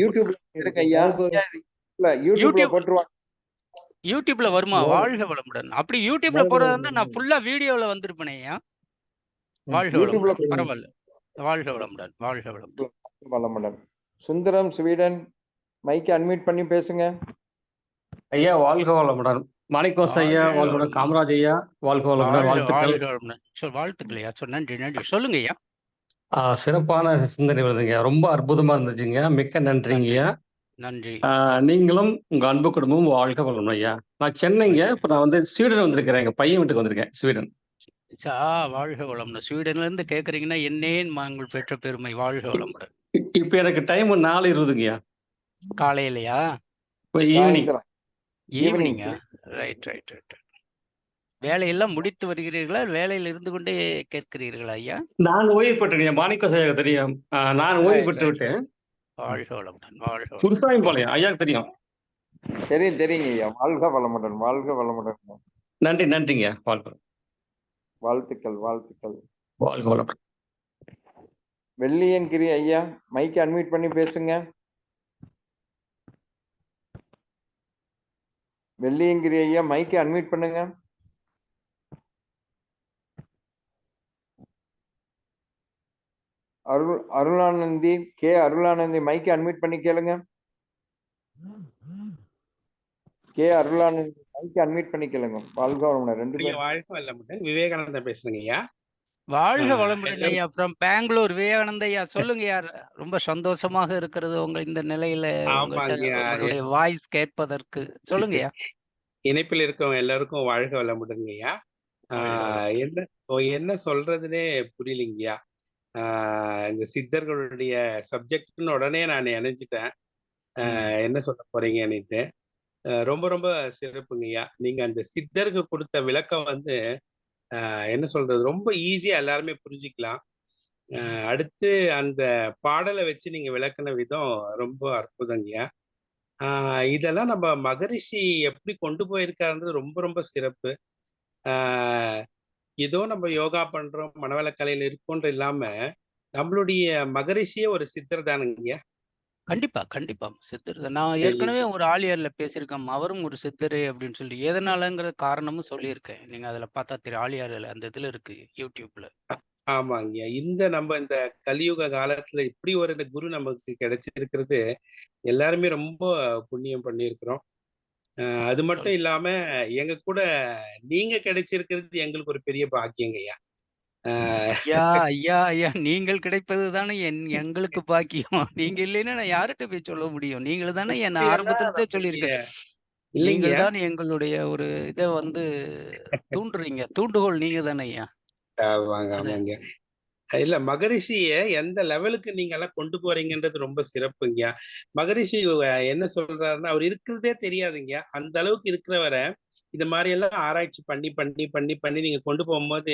S3: யூடியூப்ல வருமா? வாழ்க வளமுடன். அப்படி யூடியூப்ல போறதா இருந்தா நான் ஃபுல்லா வீடியோல வந்திருப்பேன் ஐயா. வாழ்க வளமுடன். பரவாயில்ல. வாழ்க வளமுடன்.
S1: சுந்தரம், ஸ்வீடன், மைக்கை அன்மியூட் பண்ணி பேசுங்க
S5: ஐயா. வாழ்க வளமுடன். மாணிக்கவாசன் ஐயா வாழ்க. காமராஜ் ஐயா வாழ்க வளமுடன்.
S3: வாழ்த்துக்கள் ஐயா. நன்றி. சொல்லுங்க ஐயா.
S5: சிறப்பான சிந்தனை வருதுங்க. ரொம்ப அற்புதமா இருந்துச்சுங்க. மிக்க நன்றிங்கய்யா.
S3: நன்றி.
S5: நீங்களும் உங்க அன்பு குடும்பமும் வாழ்க வளமுடன் ஐயா. நான் சென்னைங்க. இப்ப நான் வந்து ஸ்வீடன் வந்திருக்கிறேன். எங்க பையன் வீட்டுக்கு வந்திருக்கேன். ஸ்வீடன்.
S3: வாழ்க வளமுடன். ஸ்வீடன்ல இருந்து கேக்குறீங்கன்னா என்னேன் மாங்கள் பெற்ற பெருமை. வாழ்க வளமுடன்.
S5: இப்ப எனக்கு டைம் 4:20ங்கய்யா.
S3: காலையிலயா?
S5: இப்ப ஈவினிங்.
S1: சாயந்தரம் ஈவினிங்
S3: ஈவினிங்கா? Right right right. வேலையெல்லாம் முடித்து வருகிறீர்களா? வேலையில் இருந்து கொண்டே கேட்கிறீர்களா ஐயா?
S5: நான் ஓய்வு பெற்றேன். மாணிக்கம் ஐயா தெரியும். நான் ஓய்வு
S3: ரைட்
S5: பெற்று
S3: ரைட்.
S5: விட்டேன்.
S3: வாழ்க வளமுடன். வாழ்க வளமுடன்.
S5: குருசாமிபாளையம் ஐயாக்கு தெரியும்.
S1: தெரியுங்க ஐயா. வாழ்க வளமுடன், வாழ்க வளமுடன்.
S5: நன்றிங்க.
S1: வாழ்த்துக்கள், வாழ்த்துக்கள்.
S5: வாழ்க வளமுடன்.
S1: வெள்ளியங்கிரி ஐயா, மைக் அன்மியூட் பண்ணி பேசுங்க. வெள்ளியங்கிரி ஐயா, மைக் அன்மியூட் பண்ணுங்க. அருளானந்தி, அருளானந்தி மைக் அன்மியூட் பண்ணி கேளுங்க. அருளானந்தி மைக் அன்மியூட் பண்ணி கேளுங்க. வாழ்க வளமுடன். 2 பேரும்
S6: வாழ்க வளமுடன். விவேகானந்தா பேசுறேங்க ஐயா.
S3: வாழ்க வளமுடன் ஐயா. ஃப்ரம் பெங்களூர் விவேகானந்த ஐயா. சொல்லுங்க யார். ரொம்ப சந்தோஷமாக இருக்கிறது உங்க இந்த நிலையில உங்களுடைய வாய்ஸ் கேட்பதற்கு. சொல்லுங்க ஐயா.
S6: இணைப்பில் இருக்கவங்க எல்லாருக்கும் வாழ்க வளமுடன் ஐயா. என்ன சொல்றதுன்னே புரியலைங்கய்யா. இந்த சித்தர்களுடைய சப்ஜெக்ட்னு உடனே நான் இணைஞ்சிட்டேன். என்ன சொல்ல போறீங்கன்னுட்டு ரொம்ப ரொம்ப சிறப்புங்கய்யா. நீங்க அந்த சித்தர்கள் கொடுத்த விளக்கம் வந்து என்ன சொல்றது, ரொம்ப ஈஸியா எல்லாருமே புரிஞ்சுக்கலாம். அடுத்து அந்த பாடலை வச்சு நீங்க விளக்குன விதம் ரொம்ப அற்புதங்கய்யா. இதெல்லாம் நம்ம மகரிஷி எப்படி கொண்டு போயிருக்காருன்றது ரொம்ப ரொம்ப சிறப்பு. ஏதோ நம்ம யோகா பண்றோம், மனவளக்கலையில இருக்கோன்ற இல்லாம நம்மளுடைய மகரிஷியே ஒரு சித்தர் தானுங்கய்யா.
S3: கண்டிப்பா கண்டிப்பா சித்தர். நான் ஏற்கனவே ஒரு ஆழியார்ல பேசியிருக்கேன். அவரும் ஒரு சித்தரு அப்படின்னு சொல்லி எதனாலங்கிற காரணமும் சொல்லியிருக்கேன். நீங்க அதுல பார்த்தா தெரியும். ஆழியார்ல அந்த இதுல இருக்கு யூடியூப்ல.
S6: ஆமாங்கய்யா. நம்ம இந்த கலியுக காலத்துல இப்படி ஒரு குரு நமக்கு கிடைச்சிருக்கிறது எல்லாருமே ரொம்ப புண்ணியம் பண்ணியிருக்கிறோம். அது மட்டும் இல்லாம எங்க கூட நீங்க கிடைச்சிருக்கிறது எங்களுக்கு ஒரு பெரிய பாக்கியங்கய்யா.
S3: ஐயா நீங்கள் கிடைப்பது தானே எங்களுக்கு பாக்கியம். நீங்க இல்லைன்னா நான் யார்கிட்ட போய் சொல்ல முடியும்? நீங்கள் தானே என்ன ஆரம்பத்துல சொல்லியிருக்கேன். நீங்கள் தான் எங்களுடைய ஒரு இதை வந்து தூண்டுறீங்க. தூண்டுகோல் நீங்க தானே ஐயா.
S6: ஆமாங்க. இல்ல, மகரிஷிய எந்த லெவலுக்கு நீங்க எல்லாம் கொண்டு போறீங்கன்றது ரொம்ப சிறப்புங்க. மகரிஷி என்ன சொல்றாருன்னா, அவர் இருக்கிறதே தெரியாதுங்க. அந்த அளவுக்கு இருக்கிறவரை இந்த மாதிரி எல்லாம் ஆராய்ச்சி பண்ணி பண்ணி பண்ணி பண்ணி நீங்க கொண்டு போகும்போது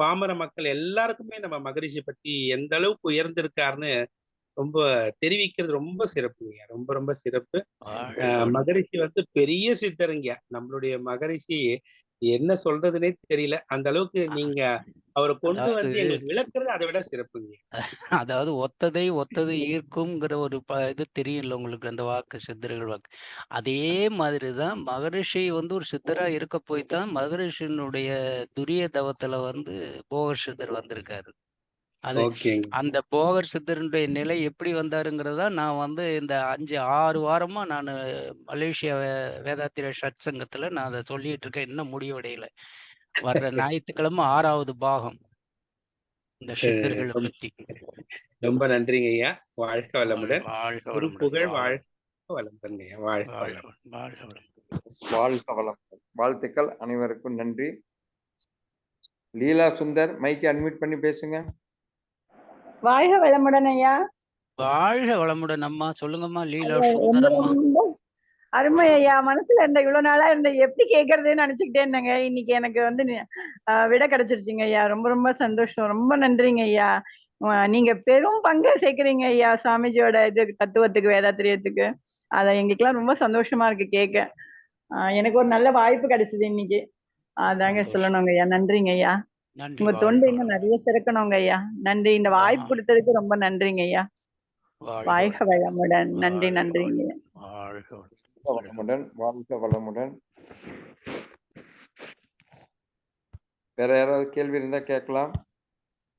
S6: பாமர மக்கள் எல்லாருக்குமே நம்ம மகரிஷி பத்தி எந்த அளவுக்கு உயர்ந்திருக்காருன்னு ரொம்ப தெரிவிக்கிறது ரொம்ப சிறப்புங்க. ரொம்ப ரொம்ப சிறப்பு. மகரிஷி வந்து பெரிய சித்தருங்க. நம்மளுடைய மகரிஷி என்ன சொல்றதுன்னே தெரியல. அந்த அளவுக்கு நீங்க அவரை கொண்டு வந்து எங்களுக்கு விளக்குறது அதை விட சிறப்புங்க.
S3: அதாவது ஒத்தது ஈர்க்கும்ங்கிற ஒரு இது தெரியல உங்களுக்கு, அந்த வாக்கு சித்தர்கள் வாக்கு. அதே மாதிரிதான் மகரிஷி வந்து ஒரு சித்தரா இருக்க போய்தான் மகரிஷினுடைய துரிய தவத்துல வந்து போகர் சித்தர் வந்திருக்காரு. அது அந்த போகர் சித்தருடைய நிலை எப்படி வந்தாருங்கிறதா நான் வந்து இந்த 5-6 வாரமா நான் மலேசியா வேதாத்திர ஷட் சங்கத்துல நான் அதை சொல்லிட்டு இருக்கேன். இன்னும் முடிவடையல. வர்ற ஞாயிற்றுக்கிழமை 6வது பாகம் இந்த சித்தர்களை பத்தி.
S6: ரொம்ப நன்றிங்க ஐயா. வாழ்க வளமுடன்.
S3: ஒரு
S6: புகழ் வாழ்க வளமுடன் ஐயா. வாழ்க
S1: வளமுடன். வாழ்த்துக்கள் அனைவருக்கும் நன்றி. லீலா சுந்தர் மைக்கை அன்மியூட் பண்ணி பேசுங்க.
S7: வாழ்க வளமுடன் ஐயா.
S3: வாழ்க வளமுடன் அம்மா. சொல்லுங்கம்மா லீலா சுந்தர் அம்மா.
S7: அருமை ஐயா. மனசுல இருந்த இவ்வளவு நாளா இருந்த எப்படி கேட்கறதுன்னு நினைச்சுக்கிட்டே இருந்தேங்க. இன்னைக்கு எனக்கு வந்து விட கிடைச்சிருச்சுங்க ஐயா. ரொம்ப ரொம்ப சந்தோஷம். ரொம்ப நன்றிங்க ஐயா. நீங்க பெரும் பங்கு சேர்க்கிறீங்க ஐயா சுவாமிஜியோட இது தத்துவத்துக்கு, வேதாத்திரியத்துக்கு. அத எங்களுக்கெல்லாம் ரொம்ப சந்தோஷமா இருக்கு கேட்க. எனக்கு ஒரு நல்ல வாய்ப்பு கிடைச்சது இன்னைக்கு. அதாங்க சொல்லணுங்க ஐயா. நன்றிங்க ஐயா. உங்க தொண்டு இன்னும் நிறைய சிறக்கணுங்க ஐயா. நன்றி. இந்த வாய்ப்பு கொடுத்ததுக்கு ரொம்ப நன்றிங்க ஐயா. வாழ்க வளமுடன். நன்றிங்க.
S1: வளமுடன். வாழ்க வளமுடன். வேற யாராவது கேள்வி இருந்தா கேட்கலாம்.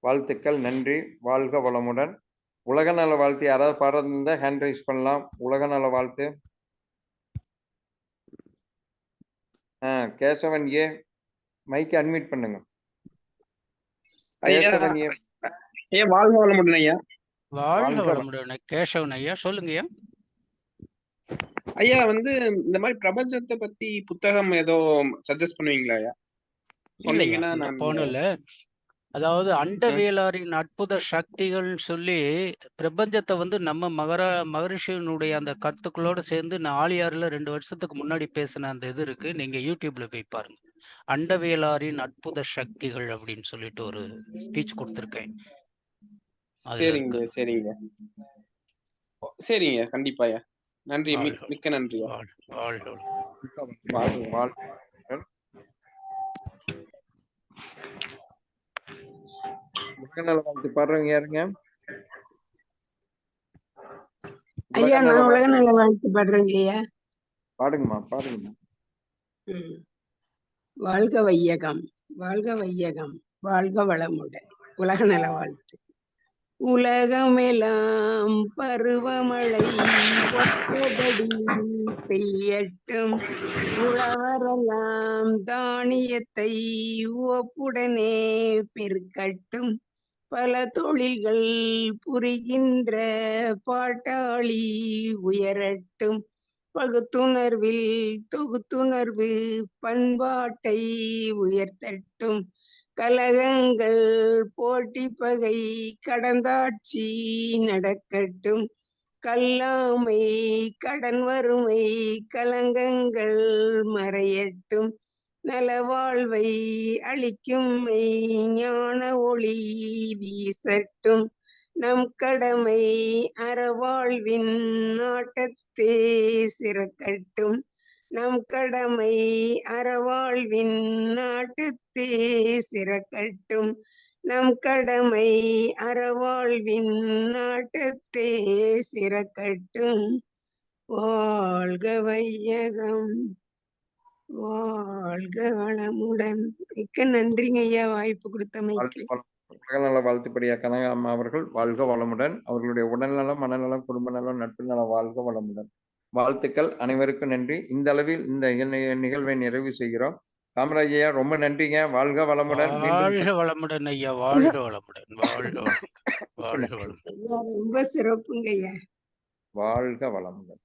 S1: வாழ்த்துக்கள், நன்றி. வாழ்க வளமுடன். உலக நல வாழ்த்து யாராவது பாடுறது இருந்தா ஹேண்ட் ரைஸ் பண்ணலாம். உலக நல வாழ்த்து. கேசவன் ஏ மைக் அன்மியூட் பண்ணுங்க. கேசவன் ஏ.
S8: வாழ்க வளமுடன் ஐயா.
S3: வாழ்க வளமுடன் கேசவன் ஐயா. சொல்லுங்க ஐயா.
S8: ஐயா வந்து இந்த மாதிரி பிரபஞ்சத்தை பத்தி புத்தகம் ஏதோ சஜஸ்ட் பண்ணுவீங்களா ஐயா?
S3: இல்லையா
S8: சொன்னீங்கன்னா
S3: இந்த
S8: நான்
S3: போனல அதாவது அண்டவியலாரின் அற்புத சக்திகள்னு சொல்லி பிரபஞ்சத்தை வந்து நம்ம மகரிஷியினுடைய அந்த கருத்துக்களோட சேர்ந்து நான் ஆழியாறுல 2 வருஷத்துக்கு முன்னாடி பேசின அந்த இது இருக்கு. நீங்க யூடியூப்ல போய் பாருங்க. அண்டவியலாரின் அற்புத சக்திகள் அப்படின்னு சொல்லிட்டு ஒரு ஸ்பீச் கொடுத்துருக்கேன். அதுல
S8: சரிங்க
S3: இருக்கு.
S8: சரிங்க சரிங்க கண்டிப்பாயா. நன்றி
S3: வாழ்க
S8: மிக்க நன்றியா.
S3: வாழ்க
S1: உலகநல வாழ்த்து பாடுறவங்க யாருங்க?
S9: ஐயா நான் உலக நல வாழ்த்து பாடுறேங்க ஐயா.
S1: பாடுங்கம்மா பாடுங்கம்மா.
S9: வாழ்க வையகம், வாழ்க வையகம், வாழ்க வளமுடன். உலக நல வாழ்த்து. உலகமெல்லாம் பருவமழை ஒத்தபடி பெய்யட்டும், உழவரெல்லாம் தானியத்தை ஒப்புடனே பெருக்கட்டும், பல தொழில்கள் புரிகின்ற பாட்டாளி உயரட்டும், பகுத்துணர்வில் தொகுத்துணர்வு பண்பாட்டை உயர்த்தட்டும், கலகங்கள் போட்டி பகை கடந்தாட்சி நடக்கட்டும், கல்லாமை கடன் வறுமை கலங்கங்கள் மறையட்டும், நலவாழ்வை அளிக்கும் ஞான ஒளி வீசட்டும், நம் கடமை அறவாழ்வின் நாட்டத்தே சிறக்கட்டும், நம் கடமை அறவாழ்வின் நாட்டத்தே சிறக்கட்டும், நம் கடமை அறவாழ்வின் நாட்டத்தே சிறக்கட்டும். வாழ்க வையகம், வாழ்க வளமுடன். மிக்க நன்றிங்க ஐயா வாய்ப்பு கொடுத்தமைக்கு.
S1: உலகநல வாழ்த்துப்படியா கனகாம்மா அவர்கள் வாழ்க வளமுடன். அவர்களுடைய உடல்நலம், மனநலம், குடும்ப நலம், நட்பு நலம் வாழ்க வளமுடன். வாழ்த்துக்கள், அனைவருக்கும் நன்றி. இந்த அளவில் இந்த நிகழ்வை நிறைவு செய்கிறோம். காமராஜ் ஐயா ரொம்ப நன்றிங்க. வாழ்க வளமுடன்.
S3: வாழ்க வளமுடன் ஐயா. வாழ்க வளமுடன். வாழ்க வளமுடன். வாழ்க வளமுடன்.
S9: ரொம்ப சிறப்புங்க ஐயா.
S1: வாழ்க வளமுடன்.